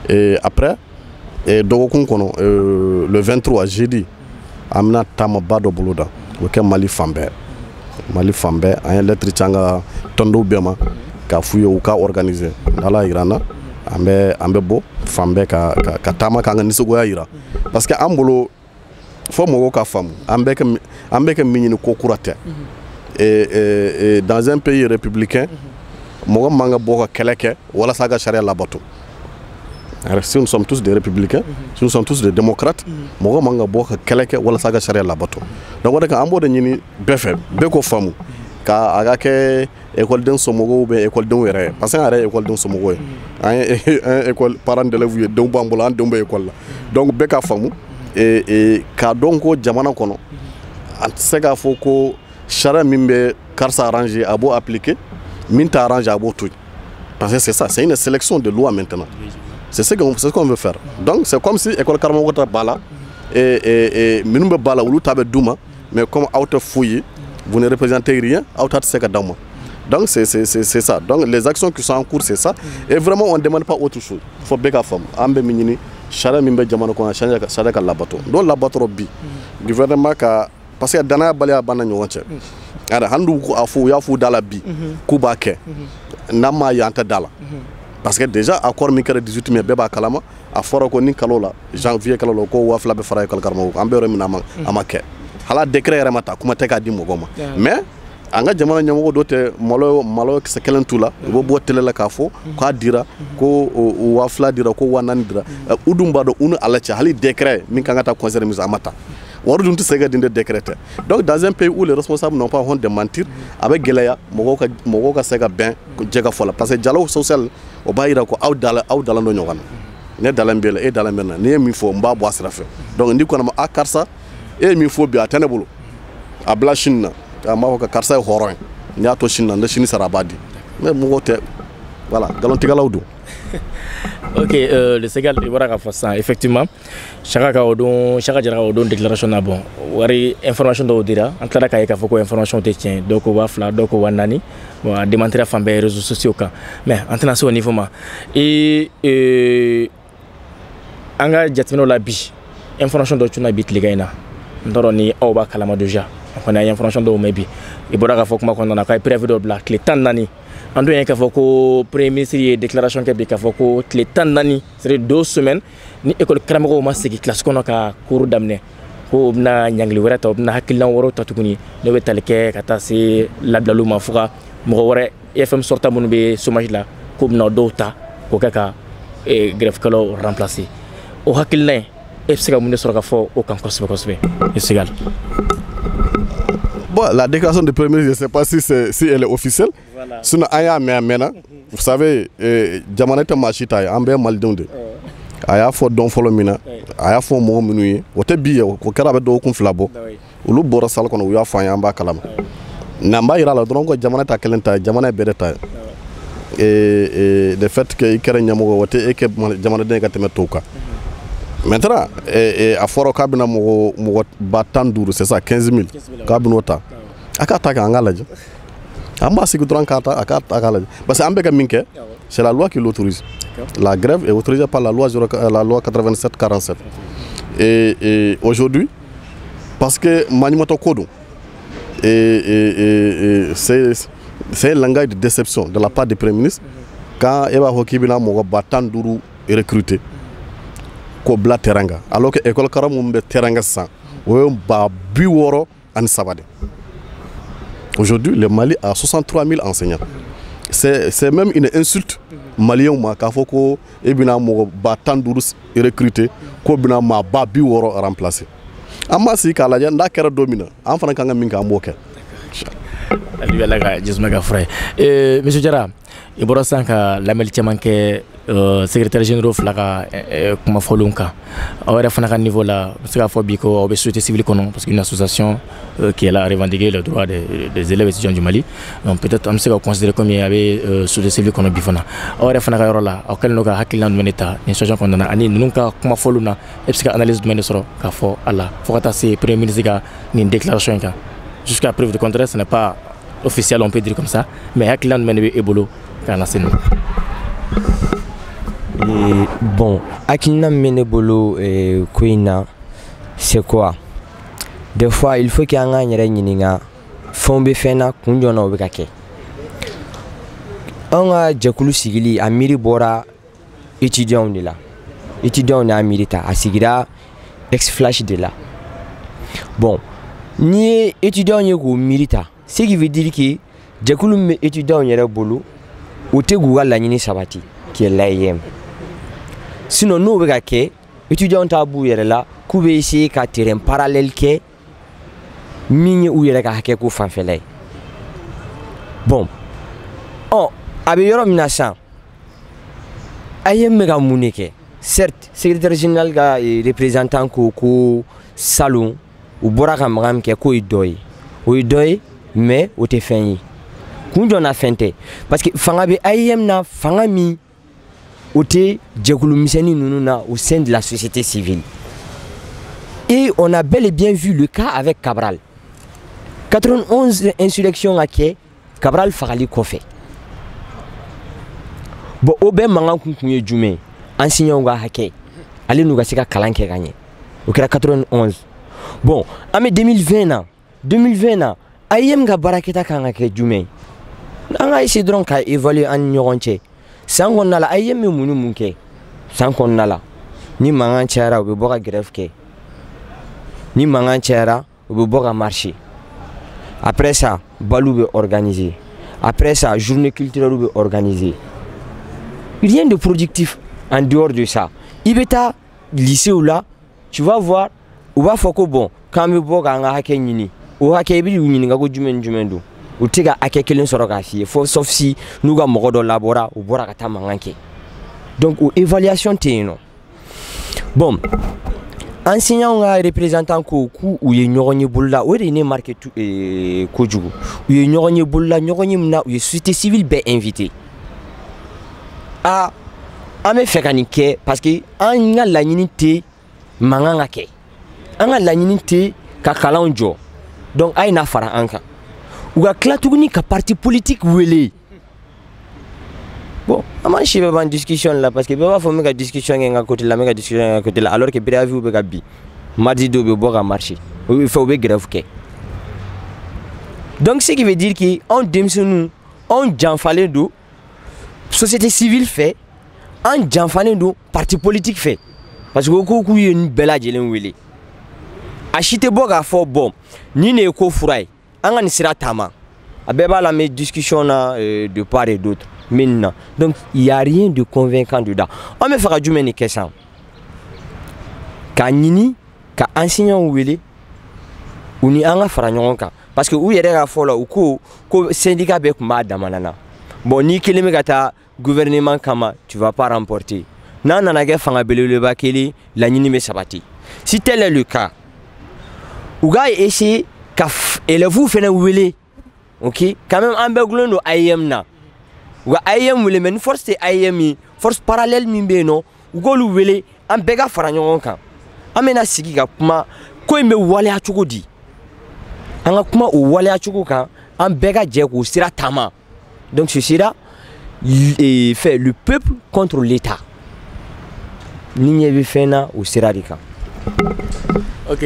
et après dɔgɔkun kɔnɔ le 23 jeudi an bɛna taamaba dɔ boloda o kɛ Mali fan bɛɛ an ye lettre ci an ka tɔndenw bɛɛ ma k'a f'u ye u ka organiser n'Ala yira an na an bɛ bɔ fan bɛɛ ka taama k'an ka nisɔngoya yira parce que an bolo fo mɔgɔw ka faamu an bɛ kɛ min ɲini ko kura tɛ dans un pays républicain mɔgɔ man ka bɔ ka kɛlɛ kɛ walasa a ka sariya labato. Si nous sommes tous des républicains, si nous sommes tous des démocrates, mɔgɔ man ka bɔ ka kɛlɛ kɛ walasa a ka sariya labato. Donc o de kan an b'o de ɲini bɛɛ fɛ bɛɛ k'o faamu ka a ka kɛ ekɔliden somɔgɔw bɛ ekɔlidenw yɛrɛ ye parce que an yɛrɛ ye ekɔliden somɔgɔw ye an ye ekɔli parents d'élèves ye denw b'an bolo an denw bɛ ekɔli la donc bɛɛ k'a faamu k'a dɔn ko jamana kɔnɔ an tɛ se k'a fɔ ko sariya min bɛ karisa arranger a b'o appliquer min t'a arranger a b'o to yen parce que c'est ça, c'est une sélection de lois maintenant. C'est ce qu'on veut faire. Donc c'est comme si école karamɔgɔ ta b'a la minnu bɛ b'a la olu ta bɛ d'u ma mais comme aw tɛ foyi vous ne représentez rien aw ta tɛ se ka d'aw ma. Donc c'est ça. Donc les actions qui sont en cours c'est ça et vraiment on ne demande pas autre chose. Faut bɛɛ ka faamu an bɛ min ɲini sariya min bɛ jamana kɔnɔ sariya ka labato n'o labatɔra bi gouvernement ka parce que danaya baliya b'an ni ɲɔgɔn cɛ ara hali n'u y'a fɔ u da la bi k'u b'a kɛ n'an m'a ye an tɛ da la parce que déjà accord min kɛra 18 mai bɛɛ b'a kalama a fɔra ko ni kalo la janvier kalo la ko 2000 bɛ fara école karamɔgɔw kan an bɛ yɔrɔ min a ma kɛ hala décret yɛrɛ ma ta kuma tɛ k'a di mɔgɔw ma mais an ka jamana ɲɛmɔgɔ dɔ tɛ malo kisɛ kelen t'u la u bɛ bɔ télé la k'a fɔ k'a dira ko 2000 dira ko 4000 dira u dun b'a dɔn u ni Ala cɛ hali décret min kan ka taa conseil des ministres a ma ta wari dun tɛ se ka di de décret tɛ donc dans un pays où les responsables n'ont pas honte de mentir a bɛ gɛlɛya mɔgɔw ka se ka bɛn jɛgɛ fɔ la parce que dialogue social o b'a yira ko aw dalan dɔ ɲɔgɔn na ne dalan b'e la e dalan bɛ na n'i ye min fɔ n b'a bɔ a sira fɛ donc n'i ko ne ma a karisa e ye min fɔ bi a tɛ ne bolo a bila sini na a b'a fɔ ka karisa ye hɔrɔn ye n'i y'a to sini na ne sini sara a b'a di mais mɔgɔw tɛ voilà nkalontigɛlaw don. Ok, le Ségal, il va faire ça. Effectivement, chaque jara o don déclaration na bon. Wari information do dira. En clara kay ka foko information te tient. Donc on va fla, donc on va nani. Bon, démentir fan be réseaux sociaux kan. Mais international au niveau ma. Et anga jatmino la bi. Information do tuna bit ligaina. Ndoro ni oba kalama déjà. On a information do mebi. Et bora ka foko ma ko na kay prévu do black les temps nani. On doit y avoir que premier ministre déclaration qui a fait que les temps d'année, c'est 2 semaines, ni école karamɔgɔw ma segin classe kɔnɔ ka cours daminɛ ko bɛna ɲangili wɛrɛ ta u bɛna hakilina wɛrɛw ta tuguni ne bɛ tali kɛ ka taa se labilaliw ma fo ka mɔgɔ wɛrɛ EFM sorta minnu bɛ chômage la ko bɛna dɔw ta k'o kɛ ka grèvekɛlaw remplacer o hakilina in e bɛ se ka mun de sɔrɔ ka fɔ o kan kosɛbɛ kosɛbɛ Ségal. Bon, la déclaration de premier ministre, je ne sais pas si elle est officielle. Voilà. Sinon, vous savez, jamana te machita ya ambe maldenw de. Aya fo don folo mina. Aya fo mo minu ye. O te bi ye ko kera be do kun fila bɔ. Olu bɔra sal kɔnɔ u y'a fɔ an ye an b'a kalama. N'an b'a yira la dɔrɔn ko jamana ta kelen ta ye jamana ye bɛɛ de ta ye. Le fait que i kɛra ɲɛmɔgɔ o tɛ e kɛ jamanaden ka tɛmɛ tɔw kan. Maintenant, a fɔra k'a bɛna mɔgɔ ba 15 c'est ça 15 000 k'a bɛn'o ta a k'a ta kɛ an k'a lajɛ an b'a sigi dɔrɔn k'a ta a k'a lajɛ parce que an bɛ ka min kɛ c'est la loi qui l'autorise. La grève est autorisée par la loi 87-47 et aujourd'hui parce que maɲumatɔ ko don c'est un langage de déception de la part du premier ministre quand e b'a fɔ k'i bɛna mɔgɔ ba 15 recruter ko bila terrain kan alors que école karamɔgɔ mun bɛ terrain kan sisan o ye ba 63 de. Aujourd'hui le Mali a 63 000 enseignants. C'est même une insulte malien ma k'a fɔ ko e bɛna mɔgɔ ba 15 recruter ko bɛna maa ba 60 remplacer. An b'a sigi k'a lajɛ n'a kɛra don min na an fana kan ka min kɛ an b'o kɛ. Ala ka jisuma ka fura ye. Monsieur Jara i bɔra sisan ka lamɛnli caman kɛ secrétaire général fila ka kuma fɔlenw kan aw yɛrɛ fana ka niveau la bɛ se k'a fɔ bi ko aw bɛ société civile kɔnɔ parce qu'une association qui est là à revendiquer les droits des élèves étudiants du Mali donc peut-être an bɛ se ka considérer comme a bɛ société civile kɔnɔ bi fana aw yɛrɛ fana ka yɔrɔ la aw kɛlen don ka hakilina jumɛn de ta nin situation kɔnɔna na ani ninnu ka kuma fɔlenw na e bɛ se ka analyse jumɛn de sɔrɔ k'a fɔ a la fo ka taa se premier ministre ka nin déclaration in kan jusqu'à preuve du contraire ce n'est pas officiel on peut dire comme ça mais hakilina jumɛn de bɛ e bolo ka na se nin bon, Akina Menebolo et Queen, c'est quoi? Des fois, il faut qu'il y ait un gagnant, Fombe Fena, Kunjona Obekake. On a Jakulu Sigili, à Miribora, étudiant de là. Étudiant à Mirita, à Sigira, ex-flash de là. Bon, ni étudiant ou Mirita, ce qui veut dire que Jakulu étudiant y'a bolo, ou te Google la Nini Sabati, qui est l'AIM. Sinon, nous, les étudiants tabou là, qui veut essayer de tirer un parallèle qui mini ou yere ka ko fanfele. Bon. Oh, abe yoro minasan. Ayem mega muneke. Certes, secrétaire général ga représentant ko salon ou boraka magam ke ko idoy. O idoy mais o te fini. Kunjo na fente parce que fanga be ayem na fanga mi ote djekulu miseni nununa au sein de la société civile. Et on a bel et bien vu le cas avec Cabral. 91 insurrections à qui Cabral Farali Kofé. Bon, au ben mangan kunye jume, enseignant ga hake. Allez nous gasika kalanke gagné. Au 91. Bon, en 2020 ayem ga baraketa kanga ke jume. Anga isi dron ka évaluer en nyoronche. Sangon nala ayem me munu munke. Sangon nala. Ni mangan tiara ou boka grève ke. Ni mangan tiara ou boka marché. Après ça, balou est organisé. Après ça, journée culturelle est organisée. Rien de productif en dehors de ça. Il est à lycée ou là, tu vas voir, ou va faire que bon, quand tu vas à un nini, ou à un nini, ou à un ou tega à quelqu'un sur la fille, sauf si nous avons un labora ou boire à ta manganke. Donc, évaluation t'es non. Bon. Enseignant ou représentant ko ou ye ñoroni bulla o re ne marqué tout ko jugu ou ye ñoroni bulla ñoroni mna ou société civile be invité a ame fekanike parce que an nga la ñinité manganga ke an nga la ñinité ka kalanjo donc ay na fara anka ou ga klatuguni ka parti politique wele bon, je suis en discussion là parce que il faut faire une discussion à côté là, alors que préavis ou begabi, mardi do be boga marché, il faut be grève. Donc ce qui veut dire que on démissionne, on janfale do société civile fait, on janfale do parti politique fait, parce que beaucoup y une belle adjelen wele. Acheter boga fort bon, ni ne ko furai, on sera tama. Abeba la mes discussions de part et d'autre. Maintenant, donc il n'y a rien de convaincant dedans. On me fera du meni question. Quand nini, quand enseignant ou il est, ou ni anga fera nyonka. Parce que où il y a fola ou ko syndicat bec madamanana. Bon ni keleme gata gouvernement kama, tu vas pas remporter. Non non nage fanga bele le bakeli la nini me sabati. Si tel est le cas, ou gars essayer kaf élève fena wele. OK, quand même en beglondo ayem na. Wa ayem wele men force ayemi force parallèle mimbeno ugolu wele am bega faranyon kan amena sigi ga kuma ko imbe wale achugo di anga kuma o wale achugo kan am bega je ko sira tama donc ce sera fait le peuple contre l'état nigne bi fena o sira dika. OK,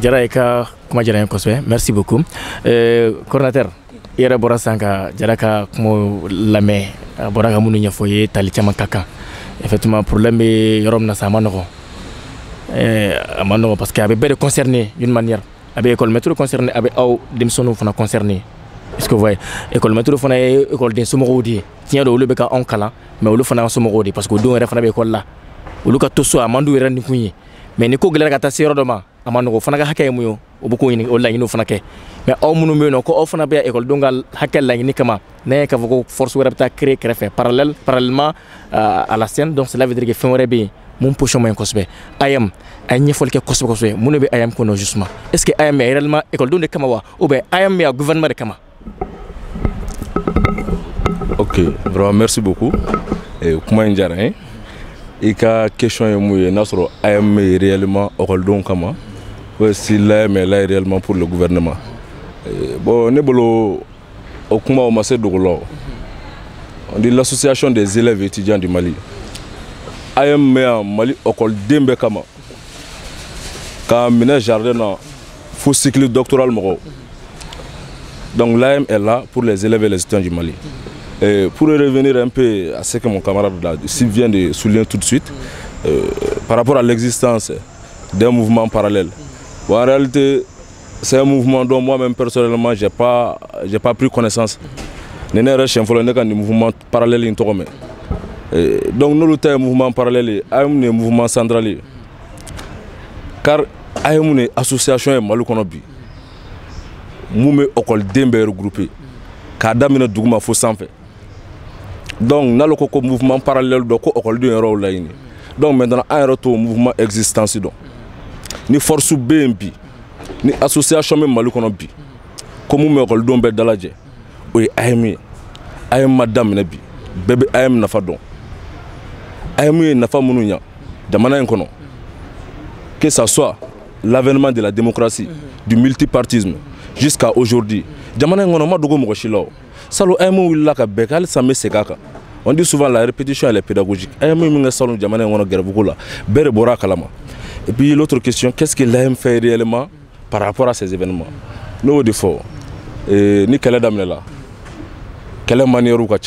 Jaraika kuma jara koswe, merci beaucoup. Coordinateur Yera bora sanka jaraka mo lame bora ga munu nyafoye tali chama kaka effectivement problème yorom na sama noko amano parce que abe bere concerné d'une manière abe école métro concerné abe aw dem sonu fana concerné est-ce que vous voyez école métro fana école den sumo godi tinya do lu be ka on kala mais lu fana sumo godi parce que do re fana be école là lu ka toso amandu randi kunyi mais ni ko gele ka ta sero do ma a ma nɔgɔ fana ka hakɛ ye mun ye o bɛ k'o ɲini o laɲiniw fana kɛ mais aw minnu bɛ yen nɔ ko aw fana bɛ ekɔlidenw ka hakɛ laɲini kama n'a ye k'a fɔ ko force wɛrɛ bɛ taa créer kɛrɛfɛ parallèlement à la scène donc cela veut dire que fɛn wɛrɛ bɛ yen mun position man ɲi kosɛbɛ IM a ye ɲɛfɔli kɛ kosɛbɛ kosɛbɛ mun de bɛ IM kɔnɔ justement est ce que IM bɛ réellement ekɔlidenw de kama wa ou bien IM bɛ a gouvernement de kama. Ok, vraiment merci beaucoup. Kuma in diyara n ye. I ka question ye mun ye n'a sɔrɔ IM est réellement ekɔlidenw kama ou si l'IM est là réellement pour le gouvernement. Bon ne bolo o kuma o ma se dogo la. On dit l'association des élèves et étudiants du Mali. IM bɛ yan Mali ekɔliden bɛɛ kama k'a minɛ jardin na fo cycle doctoral mɔgɔw. Donc l'IM est là pour les élèves et les étudiants du Mali. Et pour revenir un peu à ce que mon camarade vient de souligner tout de suite, par rapport à l'existence d'un mouvement parallèle. Bon, en réalité, c'est un mouvement dont moi-même personnellement, j'ai pas pris connaissance. Nous avons un mouvement parallèle. Donc nous avons un mouvement parallèle, un mouvement central. Car il y a une association Maloukonobi. Nous avons une école regroupée. Nous avons un sanfé. Donc nous avons un mouvement parallèle de l'école. Donc maintenant, il y a un mouvement existant. Ni force BMP, ni association Maloukonobi. Comme nous avons une école de oui, IM madame Nabi, bébé IM Nafadon. IM Nafa Mounouya, Damana Nkono. Que ce soit l'avènement de la démocratie, du multipartisme, jusqu'à aujourd'hui. Damana Nkono Madogo Mogoshilo. Salo IM Willaka Bekal Same Segaka. On dit souvent la répétition elle est pédagogique. IM Minga Salon Damana Nkono Gerbukola, Bere Bora Kalama. Et puis l'autre question, qu'est-ce que l'IM fait réellement par rapport à ces événements? Nous, des fois, ni quelle est là? Quelle est manière ou quoi?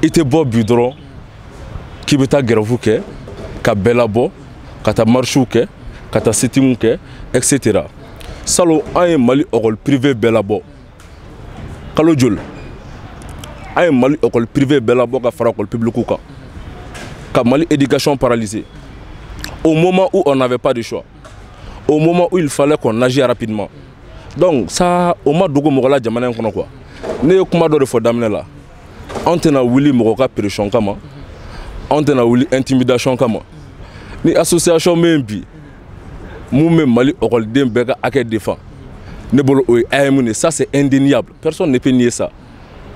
Il était beau bidron qui veut ta guerre vous que, ka bella bo, ka ta marche ou que, ka ta sitting ou que, etc. Salo un Mali école privé bella bo. Kalo jol. Un Mali école privé bella bo ka fara école publique ou ka Mali éducation paralysée. Au moment où on n'avait pas de choix, au moment où il fallait qu'on agisse rapidement. Donc ça, au moment où on a jamana kono quoi. Ne kuma do fo damne la. On tena wili moka pression kama. On tena wili intimidation kama. Ni association membi. Mou même Mali okol dembeka ake défend. Ne bolo OIM ça c'est indéniable. Personne ne peut nier ça.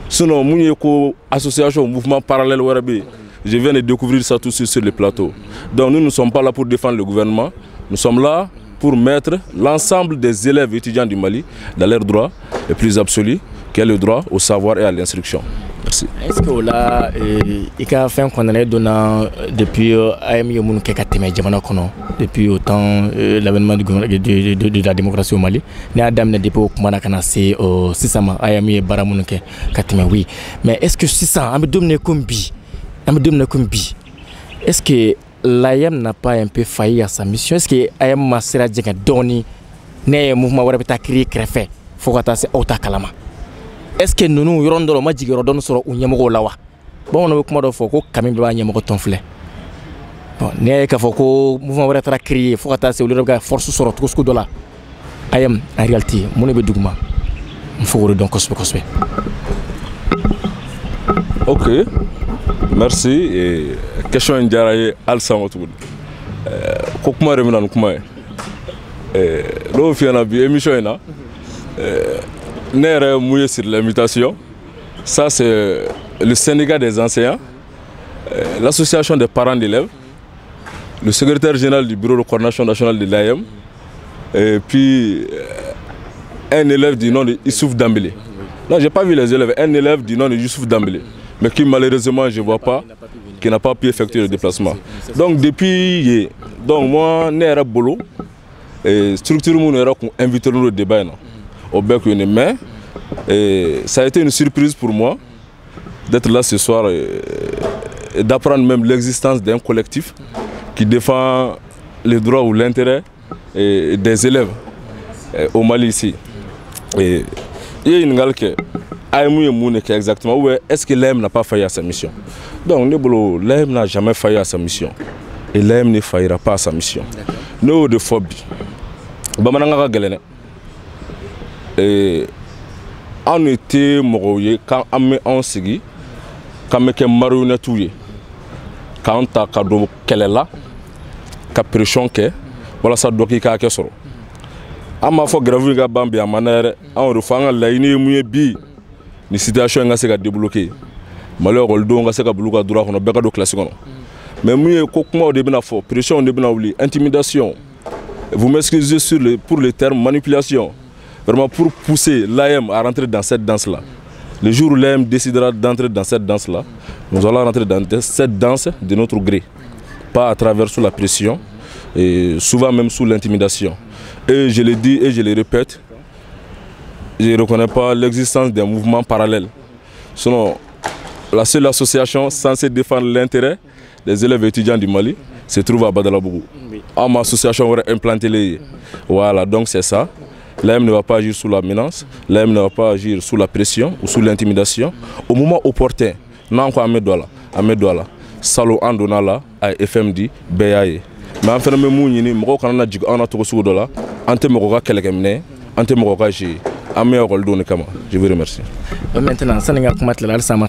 Sinon mounye ko association mouvement parallèle warabe. Je viens de découvrir ça tout de suite sur le plateau. Donc nous ne sommes pas là pour défendre le gouvernement. Nous sommes là pour mettre l'ensemble des élèves étudiants du Mali dans leurs droits les plus absolus, qui est le droit au savoir et à l'instruction. Merci. Est-ce que là, il y a fait un condamné depuis depuis autant l'avènement de la démocratie au Mali, il y a des dépôts qui ont été oui. Mais est-ce que c'est ça? Est-ce que l'IM n'a pas un peu failli à sa mission? Est-ce que l'IM m'a serré à donner un mouvement qui a créé créé faut que ça kalama? Est-ce que nous nous rendons le magique rodon sur un yamogo lawa? Bon, on a beaucoup de fois que quand même un yamogo tonflé. Bon, n'est qu'à faut mouvement qui a créé faut que ça le force sur tout ce que de là. IM en réalité, mon ébé dougma. Il faut redonner cospe. Ok. Merci. Et question indiaraye al samotoud. Kokuma remina kuma. Lo fi na bi émission na. Nere mouillé sur l'invitation. Ça c'est le syndicat des enseignants, l'association des parents d'élèves, le secrétaire général du bureau de coordination nationale de l'IM et puis un élève du nom de Youssouf Dambélé. Non, j'ai pas vu les élèves, un élève du nom de Youssouf Dambélé, mais qui malheureusement je vois pas, qui n'a pas pu effectuer le déplacement. Donc depuis, donc moi, Nere Bolo, structure mon erreur qu'on invite au débat au bec mais ça a été une surprise pour moi d'être là ce soir et d'apprendre même l'existence d'un collectif qui défend les droits ou l'intérêt des élèves au Mali ici. Et il y a une chose qui est exactement où est-ce que l'IM n'a pas failli à sa mission. Donc l'IM n'a jamais failli à sa mission. et l'AM ne faillira pas à sa mission. Nous de phobie. Bamananga galene. Et on était moroyé quand on s'est dit quand on était marionnette quand on a cadeau qu'elle est là, qu'à pression que voilà ça doit qu'il y ait soro. On m'a fait graver un bambi à manière on refait la ligne mouillée bi ni situation nga se ka débloquer. Malheureusement on nga se ka bloquer droit on a beka do classique on. Mais mouillé comment au début na fort pression au début na ouli intimidation. Vous m'excusez pour les termes manipulation. Vraiment pour pousser l'AM à rentrer dans cette danse-là. Le jour où l'AM décidera d'entrer dans cette danse-là, nous allons rentrer dans cette danse de notre gré. Pas à travers sous la pression, et souvent même sous l'intimidation. Et je le dis et je le répète, je ne reconnais pas l'existence d'un mouvement parallèle. Sinon, la seule association censée défendre l'intérêt des élèves étudiants du Mali se trouve à Badalabougou. À ma association aurait implanté les... Voilà, donc c'est ça. L'AM ne va pas agir sous la menace, l'AM ne va pas agir sous la pression ou sous l'intimidation. Au moment opportun, nous avons Douala, Salo Andonala, FMD, BAE. Mais en fait, nous avons dit que nous avons dit que nous avons dit que nous avons dit que nous avons dit je vous remercie. Maintenant, si nous avons dit que nous avons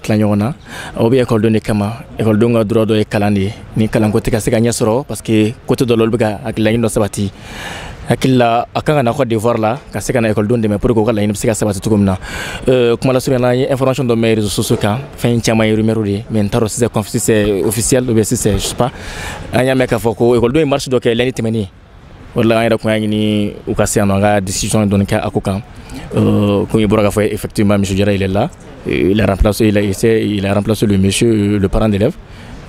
dit que nous avons dit droit de calandi, ni kalangote ka se gagner soro parce que côté de l'olbega ak la ino sabati akilla akanga na Côte d'Ivoire là ka se kana école donde mais pour ko la ino se ka sabati tugumna kuma la sura na information de mes réseaux sociaux ka fin chama rumeur de mais taro c'est conflit c'est officiel ou bien c'est je sais pas anya meka foko école do marche do ke leni temeni wala ayra ko ngini ou ka se nga décision don ka akokan comme il faut effectivement monsieur Diarra il est là il a remplacé le monsieur le parent d'élève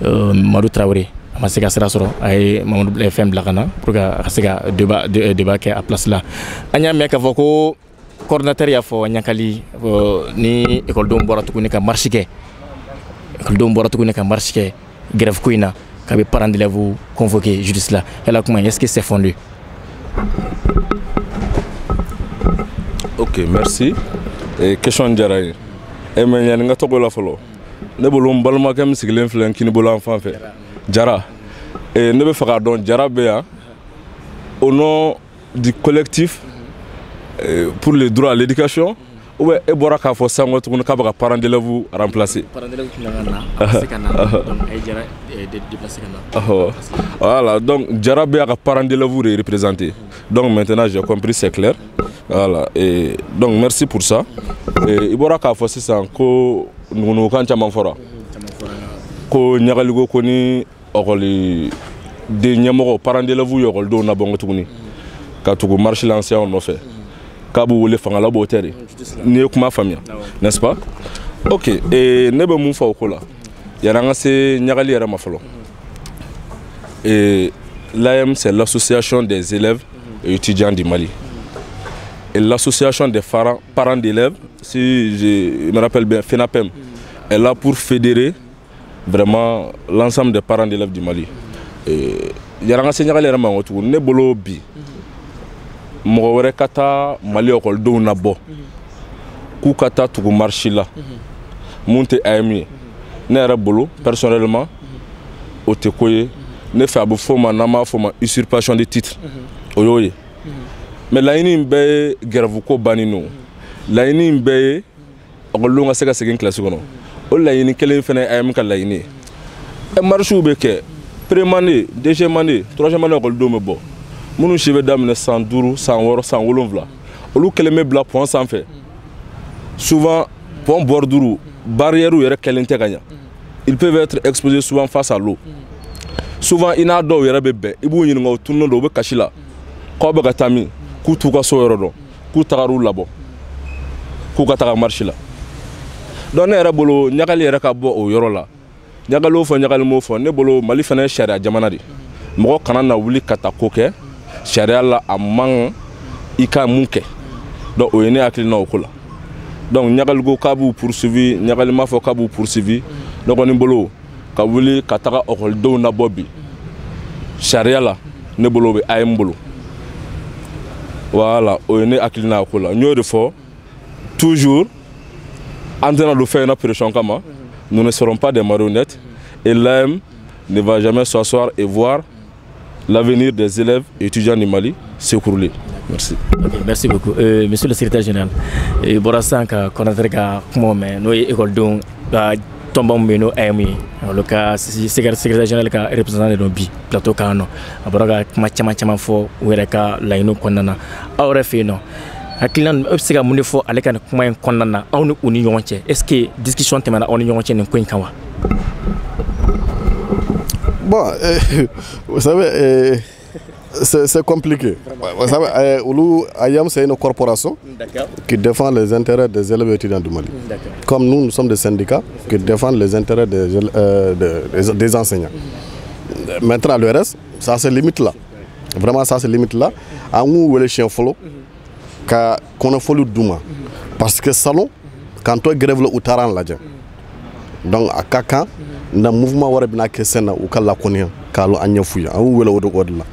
Madou Traoré ma sega sera soro ay Mamadou FM Blakana pour que sega débat qui à place là anya meka foko coordinateur ya fo nyakali ni école dom boratu ko ne ka marché ke école dom boratu ko ne ka marché ke grève kuina ka be parent d'élève convoqué justice là elle a comment est-ce que c'est fondé? Ok, merci. Et question Diarra. Et maintenant, nous avons la follow. Nous avons balma kam siglen flen qui nous bolo enfant fait. Diarra. Et nous faire donc Diarra Béa au nom du collectif pour les droits à l'éducation. Ouais, et bora ka fo sango to ka ba parent d'élève remplacer. Parent d'élève qui na c'est kana donc ay Diarra déplacer kana. Voilà, donc Diarra Béa ka parent d'élève représenter. Donc maintenant j'ai compris, c'est clair. Voilà, et donc merci pour ça. Et Ibora ka fo sisan ko ngunu kan chama fora. Ko nyagaligo ko ni okoli de nyamoko parent d'élève yokol do na bongo tuguni. Ka tugu marche l'ancien on fait. Ka bu wole fangala bo tere. Ni kuma famille, n'est-ce pas? OK, et nebe mu fa ko la. Yaranga se nyagali yara mafalo. Et l'AM c'est l'association des élèves et étudiants du Mali. Et l'association des parents d'élèves, si je me rappelle bien, FENAPEM, est là pour fédérer vraiment l'ensemble des parents d'élèves du Mali. Il y a un enseignant qui est là, ne bolo bi, mouore kata Mali okol do nabo, kou kata tugu marchi là, monte AMI, ne era bolo personnellement, au tekoye, ne fait abou foma nama foma usurpation de titres, oyoye. Mais là il be grève ko banino là il be olonga sega segen classe kono o là il kelen fene am ka là il e marche be ke pré-mané deuxième année troisième année ko do me bo munu cheve dam 100 duru 100 woro 100 wolonvla olu kelen me bla point sans fait souvent pont borduru barrière ou yere kelen te gagna ils peuvent être exposés souvent face à l'eau souvent ina do yere bebe ibu nyi ngo tunno do be kashila ko be gatami Koutou ka so yoro do koutagarou labo kou ka taga marché la don ne bolo nyagali yere ka bo o yoro la nyagalo fo nyagali mo fo ne bolo Mali fene sharia jamana di mo kana na wuli kata koke sharia la amang ika munke do o yene akili na okula donc nyagal go ka bu poursuivi nyagali ma fo ka bu poursuivi donc on bolo ka wuli kata okol do na bobi sharia la ne bolo be ay mbolo. Voilà, on est à Kilina Okola. Nous devons toujours, en train de faire une opération comme nous ne serons pas des marionnettes. Et l'AM ne va jamais s'asseoir et voir l'avenir des élèves et étudiants du Mali s'écrouler. Merci. Okay, merci beaucoup. Monsieur le secrétaire général, Borasanka, Konatreka, Kumome, nous école donc, tombons beno ami, le cas secrétaire général ka représentant de Nobi, plateau Kano, Aboraga, Machama fo, Wereka, Laino Konana, Aurefino. Akilan obsega mun fo ale kan kuma en konnana awnu uni yonche est-ce que discussion temana on yonche ne ko inkawa bon vous savez c'est compliqué. Vous savez Ayam c'est une corporation qui défend les intérêts des élèves étudiants du Mali. Comme nous sommes des syndicats qui défendent les intérêts des enseignants. Maintenant le reste ça se limite là. Vraiment ça se limite là. À où les chiens follow qu'on a fallu douma parce que salon quand on grève le utaran la donc à kaka na mouvement wara bina ke sena ou kala konia kalo anya fuya ou wala odo odla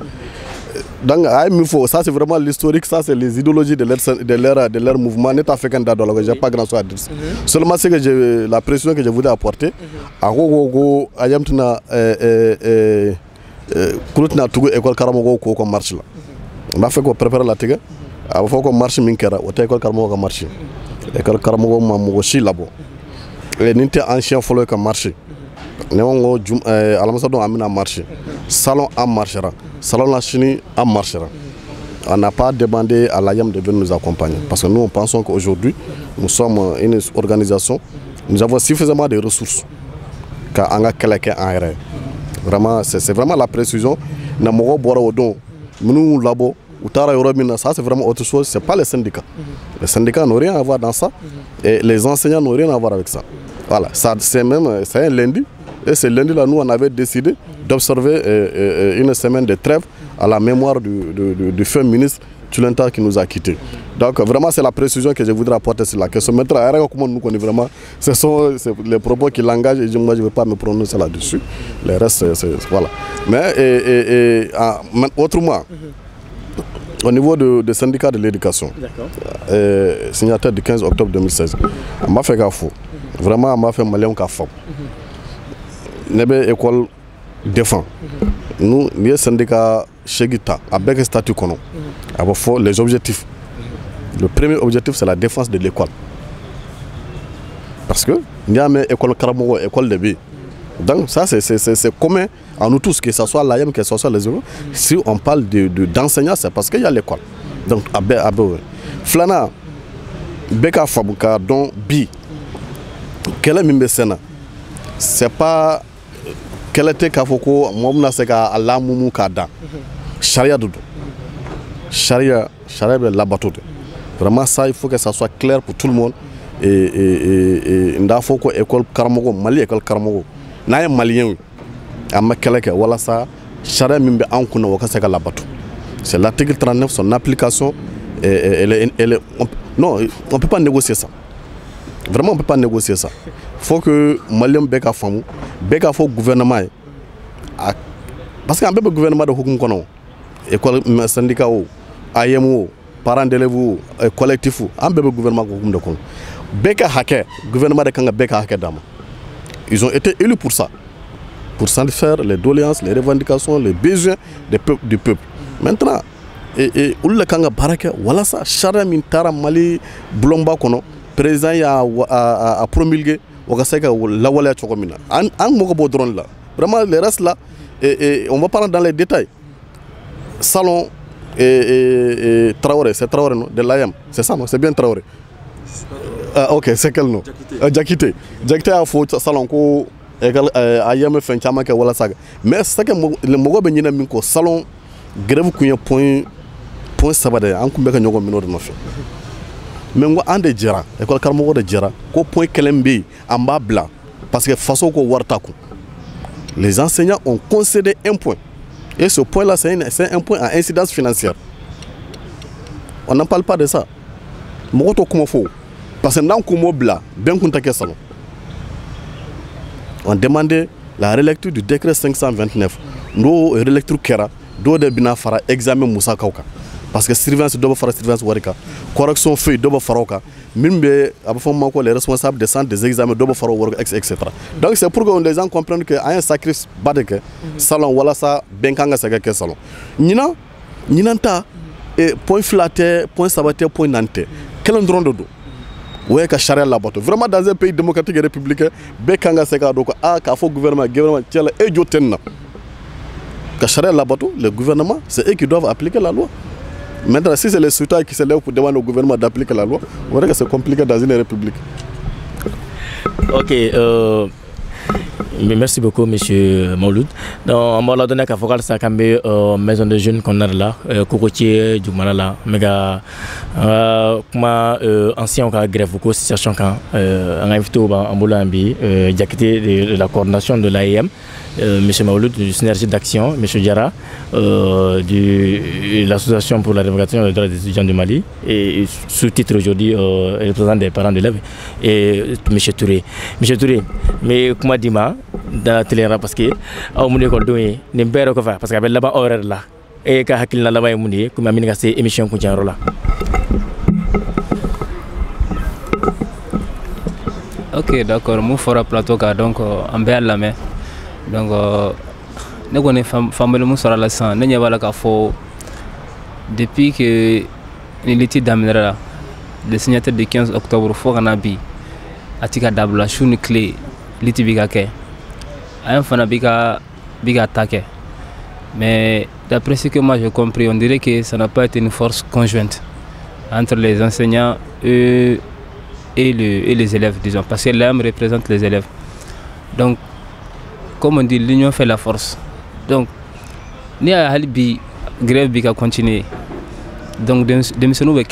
donc il faut ça c'est vraiment l'historique, ça c'est les idéologies de leur mouvement net africain d'adolo, j'ai pas grand chose à dire. Seulement c'est que la pression que je voulais apporter à gogo ayam tuna kulutna tugo école karamogo ko marche là m'a fait ko préparer la tiga il faut qu'on marche minkera au école karamogo marche école karamogo mamogo shi labo et ninte ancien follow ka marche néongo alamasado amina marche salon en marchera salon la chini en marchera. On n'a pas demandé à l'AYAM de venir nous accompagner parce que nous on pensons qu'aujourd'hui nous sommes une organisation, nous avons suffisamment de ressources car on a quelqu'un en RR. Vraiment c'est vraiment la précision namoro bora odon nous labo ça c'est vraiment autre chose, c'est pas les syndicats. Les syndicats n'ont rien à voir dans ça et les enseignants n'ont rien à voir avec ça. Voilà, ça c'est un lundi et ce lundi là nous on avait décidé d'observer une semaine de trêve à la mémoire du feu ministre Tulenta qui nous a quittés. Donc vraiment c'est la précision que je voudrais apporter sur la question. Maintenant, comment nous connaissons vraiment, ce sont les propos qui l'engagent et moi je ne vais pas me prononcer là-dessus. Le reste voilà. Mais autrement, au niveau du syndicat de l'éducation, signataire du 15 octobre 2016, on m'a fait gaffe. Vraiment, on m'a fait malin gaffe. Nebe école défend. Nous, les syndicats Chegita, avec un statut qu'on a, les objectifs. Le premier objectif, c'est la défense de l'école. Parce que il y a une école Karamogo, école de B. Donc ça, c'est commun à nous tous, que ce soit l'AYAM, que ce soit les autres. Si on parle d'enseignants, c'est parce qu'il y a l'école. Donc, Flana, Beka Fabuka, donc B, quel est le Sénat? C'est pas quel était Kafoko, Momna Seka, Alamumu Kada. Charia Doudou. Charia la batoute. Vraiment, ça, il faut que ça soit clair pour tout le monde. Et il faut que l'école Karamogo, Mali, école Karamogo. Naye malien ama keleke wala ça charia mimbe ankuna wakaseka la batu. C'est l'article 39, son application non, on peut pas négocier ça. Vraiment on peut pas négocier ça. Faut que malien beka famu beka faut gouvernement parce qu'un peu gouvernement de hukum kono école syndicat ou AYM ou parents d'élèves ou collectif ou un peu gouvernement hukum de kono beka hacker gouvernement de kanga beka hacker dama. Ils ont été élus pour ça, pour satisfaire les doléances, les revendications, les besoins du peuple. Maintenant, Oula Kanga Baraka, voilà ça, Chara Mintara Mali, Blomba Kono, président a promulgué, Wakaseka, Lawala Chokomina. Un Mokobo drone là. Vraiment, le reste là, on va parler dans les détails. Salon et Traoré, c'est Traoré non, de l'AYAM, c'est ça non, c'est bien Traoré. Ok, c'est quel nom? Jakite. Jakite a fait salon ko ayam fait chama ke wala saga. Mais c'est que le mogo be nyina min ko salon grève kunya point sabade an kumbe ka nyogo mino do no fe. Mais ngo ande jira, école karmo de jira ko point kelembe amba bla parce que façon ko wartaku. Les enseignants ont concédé un point. Et ce point là c'est un point à incidence financière. On n'en parle pas de ça. Mogo to comment faut. Parce que dans le Mobla, bien qu'on t'ait salon, on demandait la relecture du décret 529. Nous relecture Kera, d'où de Binafara examen Moussa Kauka. parce que surveillance dɔ bɛ fara surveillance wari kan correction feuille dɔ bɛ fara o kan min bɛ a bɛ fɔ ma ko les responsables des centres des examens dɔ bɛ fara o wari kan etc. donc c'est pour que les gens comprennent que an ye sacrifice ba de kɛ salon walasa bɛn kan ka se ka kɛ salon ɲinan ta point fila tɛ point saba tɛ point naani tɛ kelen dɔrɔn de don o ye ka charia labato vraiment dans un pays démocratique et républicain bɛɛ kan ka se k'a dɔn ko k'a fɔ gouvernement tiɲɛ la e jo tɛ nin na ka charia labato le gouvernement c'est eux qui doivent appliquer la loi. Maintenant, si c'est les citoyens qui se lèvent pour demander au gouvernement d'appliquer la loi, on verra que c'est compliqué dans une république. Ok, merci beaucoup, monsieur Mauloud. Donc, on va donner qu'à Focal Sakambe, maison de jeunes qu'on a là, Kokotier, Djoumanala, méga, comme ancien grève, beaucoup, situation quand on a invité au Ambulambi, Diakité de la coordination de l'AEM. Monsieur Mauloud du Synergie d'Action, monsieur Diarra de l'Association pour la révocation des droits des étudiants du Mali et sous-titre aujourd'hui représentant des parents d'élèves et monsieur Touré. Monsieur Touré, mais comment dit dans la télé parce que au monde école donné n'importe quoi parce qu'avec là-bas horaire là et quand hakil na là-bas est monde comme amine ka c'est émission qu'on tient là. Ok d'accord, mon fera plateau car donc en belle la main. Donc, nous avons famille sur la scène. Nous avons depuis que l'étude d'Amira, le signature du 15 octobre, il faut qu'on ait la choune clé, l'étude bigake. Un fan big attaqué. Mais d'après ce que moi j'ai compris, on dirait que ça n'a pas été une force conjointe entre les enseignants et les élèves, disons, parce que l'AM représente les élèves. Donc, comme on dit, l'union fait la force. Donc, nous avons grève qui a continué. Donc, nous avons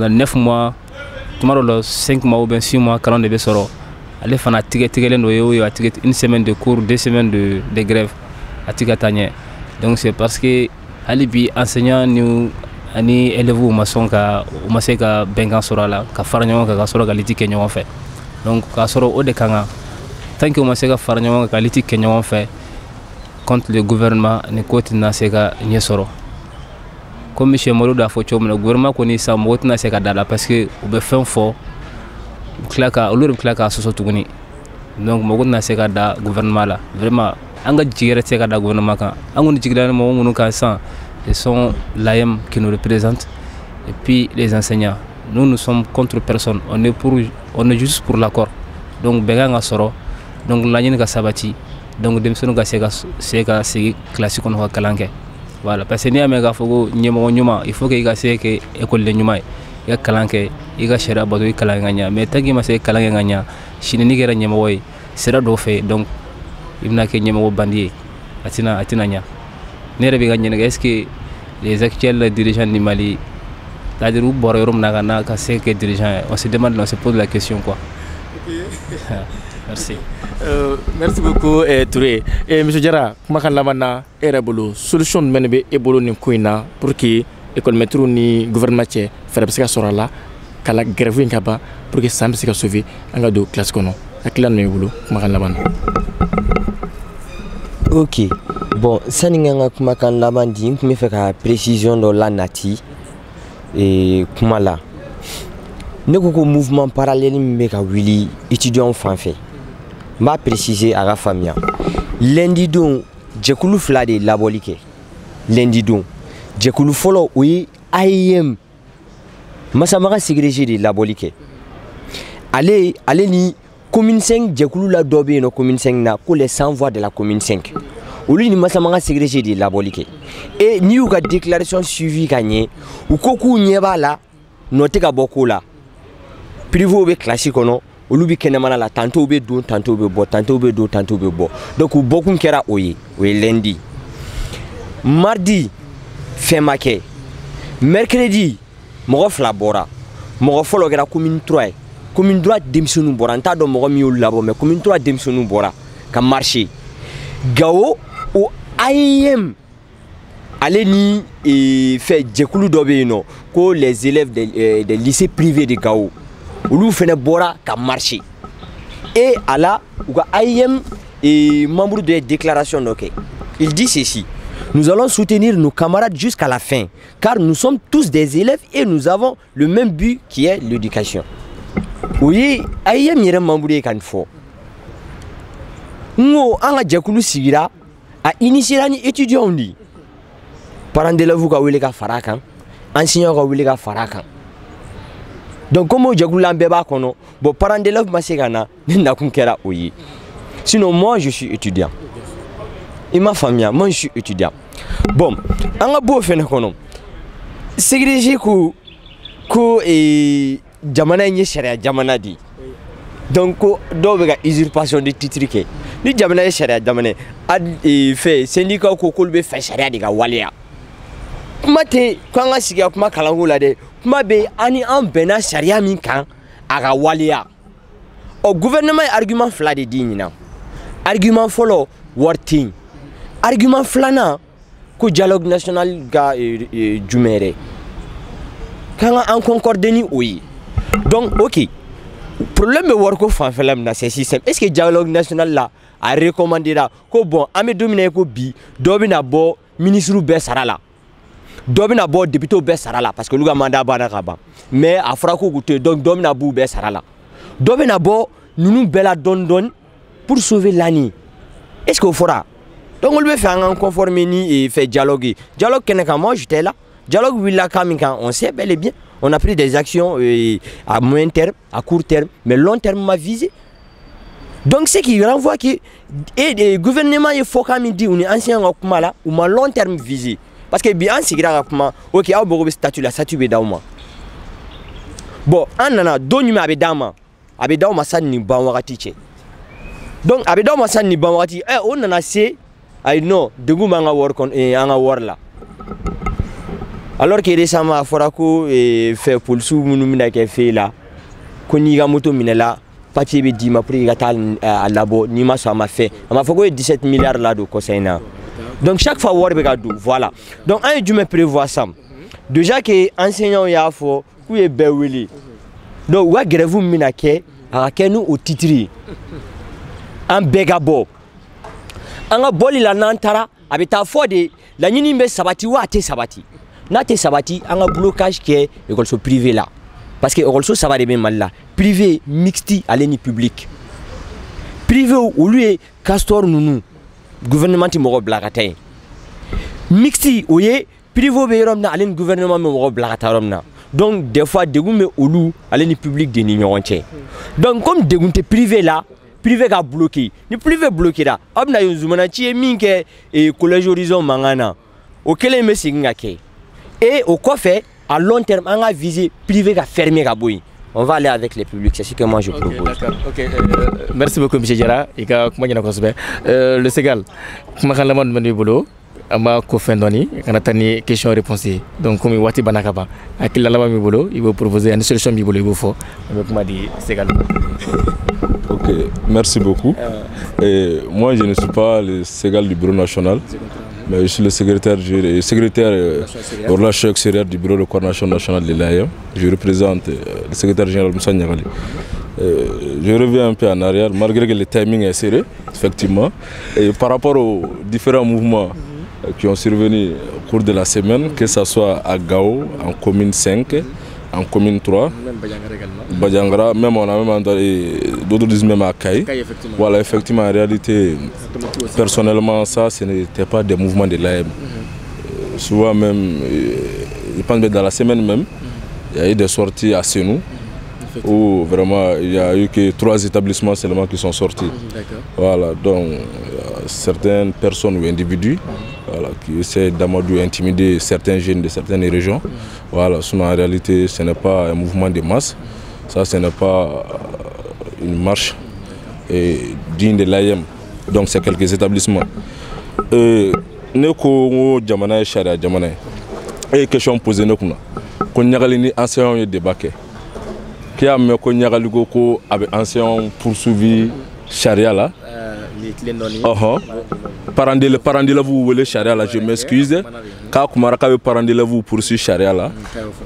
9 mois, 5 mois ou 6 mois, une semaine de cours, 2 semaines de grève. Donc, c'est parce que les enseignants nous ani élèves ou maçon ka bengan sorala ka farñon ka soro ka liti kenyon fait. Donc, ka soro o de kanga tant que on faire une qualité que nous fait contre le gouvernement ne côté na seka nyesoro comme monsieur Mauloud a fait le gouvernement connaît ça mot na seka dala parce que on be fin fort claka olor claka so tuguni donc mo na seka da gouvernement là vraiment anga jigere seka da gouvernement kan angoni jigere mo munu kan sans ce sont l'AM qui nous représente et puis les enseignants nous sommes contre personne on est juste pour l'accord donc benga soro donc l'année ka sabati donc demsonu ka seka classique on va kalanke voilà parce que ni amega fogo nyemo nyuma il faut que ga seke école de nyuma ya kalanke iga shera bado kalanganya mais tagi ma se kalanganya shine ni gera nyemo woy sera do fe donc ibna ke nyemo bandie atina nya ne rebe gagné est-ce que les actuels dirigeants du Mali c'est-à-dire où bororum na ka seke dirigeants on se demande on se pose la question quoi. Merci. Merci beaucoup Touré. Et monsieur Diarra, comment kan lamana erebolo solution menbe ebolo ni kuina pour que école métro ni gouvernement tché faire parce que sera là kala grève ngaba pour que ça me se sauver anga do classe kono akila no ebolo comment kan lamana. OK. Bon, saninga kuma kan lamandi me fait ka précision dans la nati et kuma la ne ko mouvement parallèle me ka wili étudiant fanfé m'a précisé à la famille lundi don jekulu fla de labolike lundi don jekulu folo oui IM masamara ségrégé de labolike allez ni commune 5 jekulu la dobé no commune 5 na ko les 100 voix de la commune 5 oli ni masamara ségrégé de labolike et ni ou ka déclaration suivi gagné ou koku nyeba la noté ka boko la privé be classique non olubi kenemana la tantôt be do tantôt be bo tantôt be do tantôt be bo donc bokum kera oyi lundi mardi femake mercredi mo fla bora mo folo kera commune 3 commune droit démissionu bora nta do mo mi labo mais commune 3 démissionu bora ka marché gawo o IM allez ni et fait jekulu dobe no ko les élèves des lycées privés de Gao Oulu fait bora ka marché et à la IM et membre de déclaration ok il dit ceci Nous allons soutenir nos camarades jusqu'à la fin, car nous sommes tous des élèves et nous avons le même but qui est l'éducation. Oui, aïe mire mambouré kan fo. Ngo anga jakulu sigira a initier ni étudiant ni. Parents d'élèves ka wele ka farakan, enseignants ka wele ka farakan. Donc comme jakulu ambeba kono, bon parents d'élèves maségana na kunkera oyi. Sinon moi je suis étudiant. Et ma famille, moi je suis étudiant. Bon, on a beau faire quoi non? Ségrégé que jamana y sharia jamana di. Donc do bega usurpation de titre ke. Ni jamana y sharia jamana fait syndicat ko kolbe fait sharia diga walia. Kuma te kwanga siga kuma kalango la de kuma be ani an bena sharia min kan aga walia. Au gouvernement argument fla de dignina. Argument follow working. Argument flana que dialogue national ga jumere quand en concorde ni oui donc ok problème worko fan felam na c'est système est-ce que dialogue national là a recommandé là que bon ame dominer ko bi dobina bo ministre be sarala dobina bo député be sarala parce que luga mandat bana kaba mais afra ko goute donc domina bu be sarala dobina bo nous bela don pour sauver l'année est-ce qu'on fera? Donc on lui fait un conformité et fait dialoguer. Dialogue moi j'étais là. Dialogue on sait bel et bien. On a pris des actions à moyen terme, à court terme, mais long terme m'a visé. Donc c'est qui renvoie que le gouvernement il faut quand même dire on est ancien là ou ma long terme visé. Parce que bien c'est grave ok a beaucoup statut la statut bedauma. Bon on a deux numéros bedauma ça ni banwati. Donc bedauma ça ni banwati on en a c'est I know de manga work on anga warla alors que récemment forako fait pour sou munumina ke fait là koni ga moto minela papier be di ma pri gatal à labo ni ma so ma fait ma fako 17 milliards là de conseina donc chaque fois war be gadou voilà donc un du me prévoit ça déjà que enseignant ya fo ku e bewili donc wa grève mina ke a kenu au titri en begabo anga boli la nantara abita fode la nyini mbe sabati wa te sabati na te sabati anga blocage qui école so privé là parce que école so ça va de même mal là privé mixte aleni public privé au lieu castor nunu gouvernement ti mo blakatay mixte oye privé be rom na aleni gouvernement mo blakata rom na donc des fois degume olu aleni public de ni ñonté donc comme degunte privé là privé ga bloqué ni privé bloqué là abna yuzumana ci minke et collège horizon mangana au kele me singa ke et au quoi fait à long terme on a visé privé ga fermer ga boy on va aller avec les publics c'est ce que moi je propose. OK merci beaucoup monsieur Diarra ika kuma ñana ko sobe le Ségal kuma kan la mon menu bolo ama ko fendoni kana tani question réponse donc comme wati banakaba akila la mi bolo il va proposer une solution bi bolo il faut avec moi di Ségal. Ok, merci beaucoup. Et moi, je ne suis pas le Ségal du Bureau national, mais je suis le secrétaire aux relations extérieures du Bureau de coordination nationale de l'AEM. Je représente le secrétaire général Moussa Niagali. Je reviens un peu en arrière, malgré que le timing est serré, effectivement. Et par rapport aux différents mouvements qui ont survenu au cours de la semaine, que ce soit à Gao, en commune 5, en commune 3, Badiangara, même on a même d'autres disent même à Kaï. Voilà, effectivement, en réalité, personnellement, ça, ce n'était pas des mouvements de l'AM. Souvent même, je pense que dans la semaine même, il y a eu des sorties à Senou, où vraiment il n'y a eu que 3 établissements seulement qui sont sortis. Voilà, donc certaines personnes ou individus voilà, qui essaient d'intimider certains jeunes de certaines régions. Voilà, sinon en réalité ce n'est pas un mouvement de masse, ça ce n'est pas une marche digne de l'AM, donc c'est quelques établissements. Neko jamana sharia jamana et question posée nous qu'on y a les enseignants débarqué qui a mis qu'on y a les goko avec enseignants poursuivi sharia là parents de la vous voulez charia là je m'excuse quand kumara ka parents de la vous poursuit charia là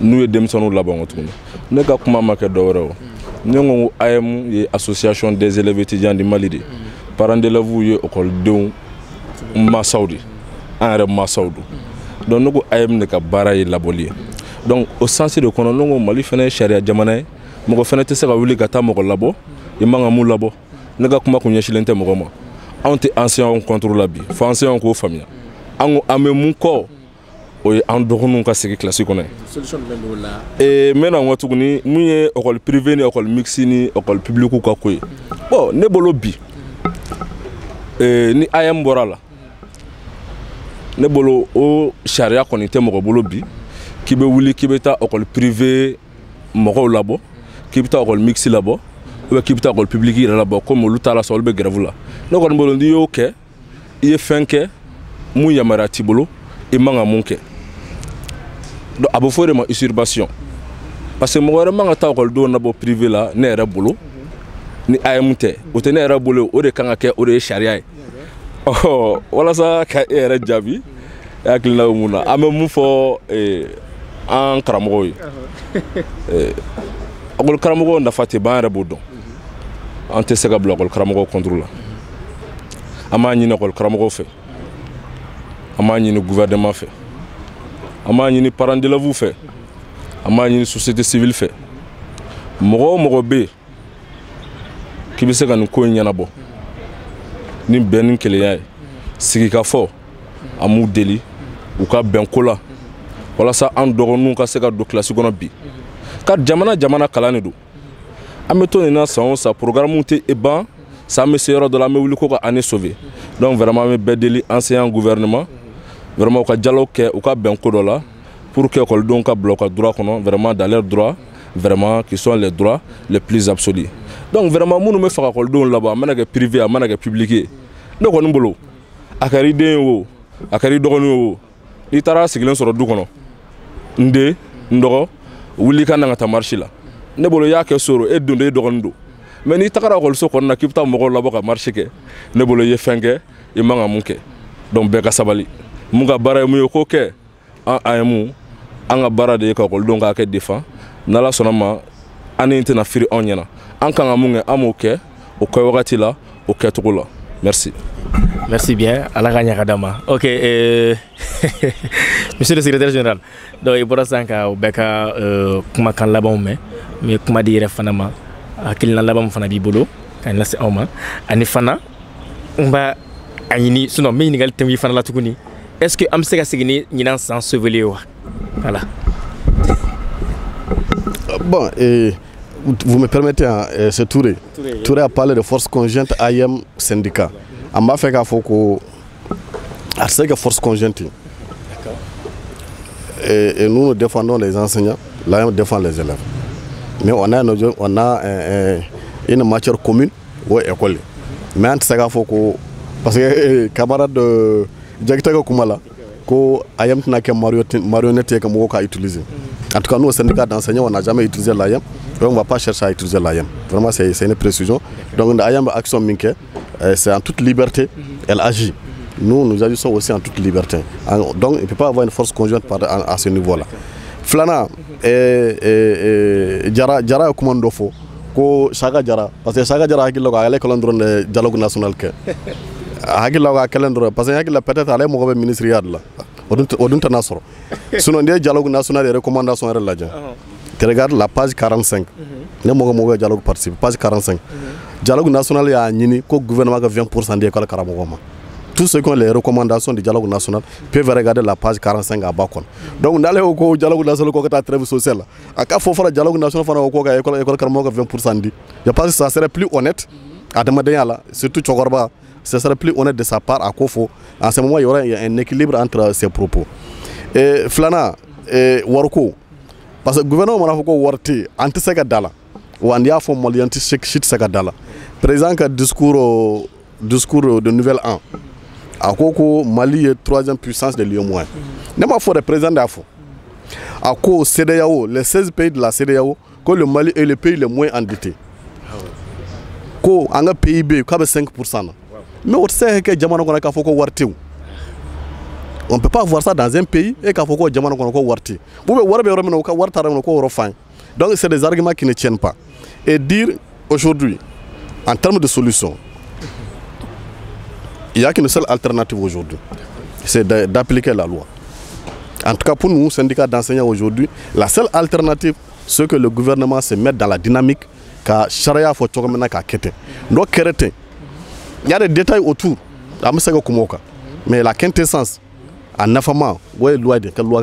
nous dem sonu la bon tout ne ka kuma make doro ñongo AM association des élèves étudiants du Mali parents de la vous école de ma saudi an yɛrɛ masaw don donc ne ko AEM de ka baara ye labɔli ye donc au sens de kɔnɔ ne ko Mali fɛnɛ ye sariya jamana ye mɔgɔ fɛnɛ tɛ se ka wuli ka taa mɔgɔ labɔ i man ka mun labɔ ne ka kuma kun ɲɛsilen tɛ mɔgɔ ma anw tɛ anciens contre la bi fo anciens k'o faamuya an ko an bɛ mun kɔ o ye an dɔgɔninw ka segin kilasi kɔnɔ ye n bɛna n ko tuguni mun ye école privée ni école mixte ni école publique ka ko ye bon ne bolo bi ni AEM bɔra la ne bolo o sariya kɔni tɛ mɔgɔ bolo bi k'i bɛ wuli k'i bɛ taa école privée mɔgɔw labɔ k'i bɛ taa école mixte labɔ ou k'i bɛ taa école publique yɛrɛ labɔ comme olu t'a la sɔrɔ olu bɛ grève la ne kɔni bolo n'i y'o kɛ i ye fɛn kɛ mun yamaruya t'i bolo i man ka mun kɛ donc a bɛ fɔ o de ma usurpation parce que mɔgɔ wɛrɛ man ka taa écoledenw labɔ privé la ne yɛrɛ bolo ni AEM tɛ o tɛ ne yɛrɛ bolo o de kan ka kɛ o de ye sariya ye walasa ka e yɛrɛ jaabi e hakilina bɛ mun na an bɛ mun fɔ an karamɔgɔw ye école karamɔgɔw nafa tɛ ban an yɛrɛ b'o dɔn an tɛ se ka bila école karamɔgɔw contre la an b'a ɲini école karamɔgɔw fɛ an b'a ɲini gouvernement fɛ an b'a ɲini parents d'élèves fɛ an b'a ɲini société civile fɛ mɔgɔ o mɔgɔ bɛ yen k'i bɛ se ka nin ko in ɲɛnabɔ ni bɛn ni kelenya ye sigikafɔ an m'u deli u ka bɛn ko la walasa an dɔgɔninw ka se ka don kilasi kɔnɔ bi ka jamana kalan de don an bɛ to nin na san o san programme tɛ ban san bɛ se yɔrɔ dɔ la an bɛ wuli ko ka année sauver donc vraiment an bɛ bɛɛ deli enseignant gouvernement vraiment u ka dialogue kɛ u ka bɛn ko dɔ la pour que écoledenw ka bila u ka droit kɔnɔ vraiment dans leurs droits vraiment qui sont les droits les plus absolus donc vraiment minnu bɛ fɛ ka écoledenw labɔ a mana kɛ privé a mana kɛ public ye ne kɔni bolo a kɛra i den ye o a kɛra i dɔgɔnin ye o n'i taara sigilen sɔrɔ du kɔnɔ n den n dɔgɔ wuli ka na ka taa marche la ne bolo i y'a kɛ so e don de e dɔgɔnin don mais n'i tagara école kɔnɔ na k'i bɛ taa mɔgɔw labɔ ka marche kɛ ne bolo i ye fɛn kɛ i man ka mun kɛ donc bɛɛ ka sabali mun ka baara ye mun ye k'o kɛ an AEM an ka baara de ye ka écoledenw k'a kɛ défend n'Ala sɔnna ma année in tɛna firi anw ɲɛna an kan ka mun kɛ an b'o kɛ o kɛ wagati la o kɛcogo la merci. Merci bien. Ok. Monsieur le secrétaire général, donc il faudra que vous ayez kuma kan laban mais kuma di yɛrɛ fana ma hakilina laban fana b'i bolo k'a lase aw ma ani fana n b'a a ɲini sinon n bɛ ɲininkali tɛmɛ i fana la tuguni est-ce que an bɛ se ka segin ni ɲinan san Soveli wa voilà. Bon, vous me permettez, c'est Touré. Touré a parlé de force conjointe AEM syndicat. On m'a fait qu'il faut que force conjointe. Et nous, nous défendons les enseignants, l'AEM défend les élèves. Mais on a une matière commune ou école. Mais on sait qu'il faut que, parce que camarade de Djakitaka Koumala, que AEM n'a qu'un marionnette que moi j'ai utilisé. En tout cas, nous, au syndicat d'enseignants, on n'a jamais utilisé l'AEM. On ne va pas chercher à utiliser l'AEM. Vraiment, c'est une précision. Donc, l'AEM Action Minke, c'est en toute liberté, elle agit. Nous agissons aussi en toute liberté. Donc, il ne peut pas avoir une force conjointe à ce niveau-là. Flana, Jara commande fo, ko Saga Jara, parce que Saga Jara a le calendrier de dialogue national. Hagila calendrier, parce que peut-être aller mon ministre là. Sinon, il y a dialogue national et recommandations. Tu regardes la page 45. Le dialogue participe. Page 45. Dialogue national, il y a un gouvernement qui 20% des écoles Karamogoma. Tous ceux qui ont les recommandations du dialogue national peuvent regarder la page 45 à Bakon. Donc, dans le dialogue national, il y a une trêve sociale. À quand faut faire le dialogue national, il y a l'école Karamoga 20%. Je pense que ça serait plus honnête à demander là, surtout Tchogorba. Ce serait plus honnête de sa part à Kofo. En ce moment, il y aurait un équilibre entre ces propos. Et Flana, Warko, parce que le gouvernement a fait Warti, anti-Segadala, ou Andia Fomoli, anti-Segadala. Président qui a discours de Nouvel An. À Koko, Mali est troisième puissance de l'UE. N'est pas fort le président d'Afo. À Koko, CEDEAO, les 16 pays de la CEDEAO, que le Mali est le pays le moins endetté. Ko a un PIB, qui a 5%. Mais on sait que Djamano Konaka Foko Warti. On ne peut pas voir ça dans un pays et qu'il faut que Djamano Konaka Warti. Vous pouvez voir que Warti. Donc c'est des arguments qui ne tiennent pas. Et dire aujourd'hui, en termes de solution, il n'y a qu'une seule alternative aujourd'hui. c'est d'appliquer la loi. En tout cas, pour nous, syndicats d'enseignants aujourd'hui, la seule alternative, c'est que le gouvernement se mette dans la dynamique car charia faut tout maintenant qu'à quitter. Donc, il y a des détails autour. Mais la quintessence, en affamant, ouais, loi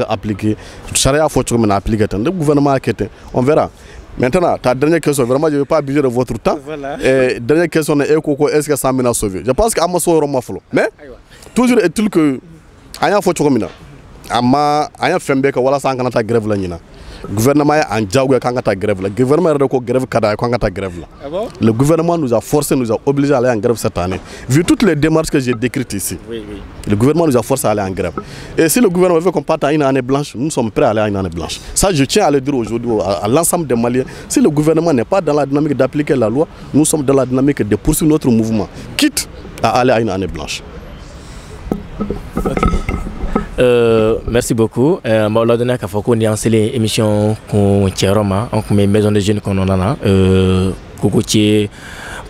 appliquée, charia faut tout maintenant appliquer. Le gouvernement a quitté. On verra. Maintenant, ta dernière question, vraiment, je ne vais pas abuser de votre temps. Voilà. Et dernière question, est-ce que ça m'a sauvé? Je pense qu'à ma sauvé, mais toujours est-il que, ayant faut tout maintenant. Ama aya fembe ka wala sanka nata grève la ñina gouvernement en diago ka ngata grève la gouvernement ko grève kada ko ngata grève la le gouvernement nous a forcé, nous a obligé à aller en grève cette année vu toutes les démarches que j'ai décrites ici. Le gouvernement nous a forcé à aller en grève et si le gouvernement veut qu'on parte à une année blanche, nous sommes prêts à aller à une année blanche. Ça je tiens à le dire aujourd'hui à l'ensemble des Maliens. Si le gouvernement n'est pas dans la dynamique d'appliquer la loi, nous sommes dans la dynamique de poursuivre notre mouvement quitte à aller à une année blanche. Merci beaucoup. Je vais donner à Foko une émission qu'on tient Roma, on met maison de jeunes qu'on en a, Kokotier,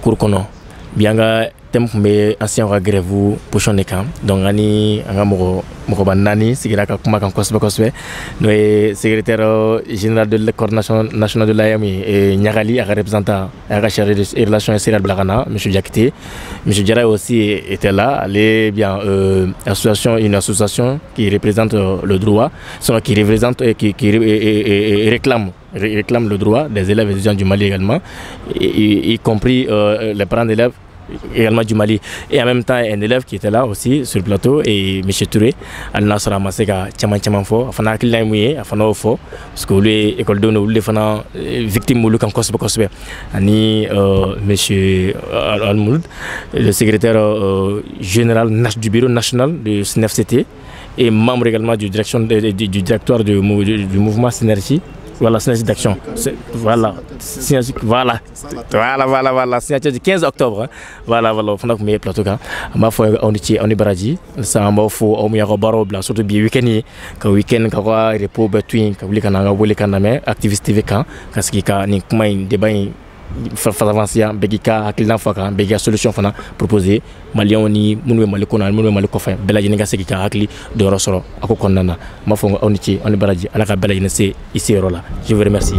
Kourkono. Bien que thème mais ancien grève pour changer camp. Donc ani anga moko banani sigira ka kuma kan kosbe no secrétaire général de la coordination nationale de l'AMI et Nyagali, représentant chargé des relations extérieures Blagana, monsieur Diakité. Monsieur Diarra aussi était là, une association qui représente le droit, qui représente qui réclame le droit des élèves et étudiants du Mali également, y compris les parents d'élèves également du Mali, et en même temps un élève qui était là aussi sur le plateau et M. Touré al nasra masega chaman fo afana kilay muye afana fo parce que lui école de nous les fana victime lu kan kosbe ani M. Almoud, le secrétaire général du bureau national du SNEFCT et membre également du directoire du mouvement Synergie. Voilà, synergie d'action. Voilà, signature du 15 octobre. Voilà, on a mis plateau. On est baradi. Ça m'a fait au mieux baro bla surtout bien week-end quand repos between quand activiste quand parce qu'il y a un débat Favancia, Begika, Akilna Faka, Bega solution fana proposé, Malioni, Mounou Malikona, Mounou Malikofa, Bella Yenga Sekika, Akli, de Rosoro, Akokondana, Mafong Onichi, Onibaradi, Alaka Bella Yenese, ici Rola. Je vous remercie.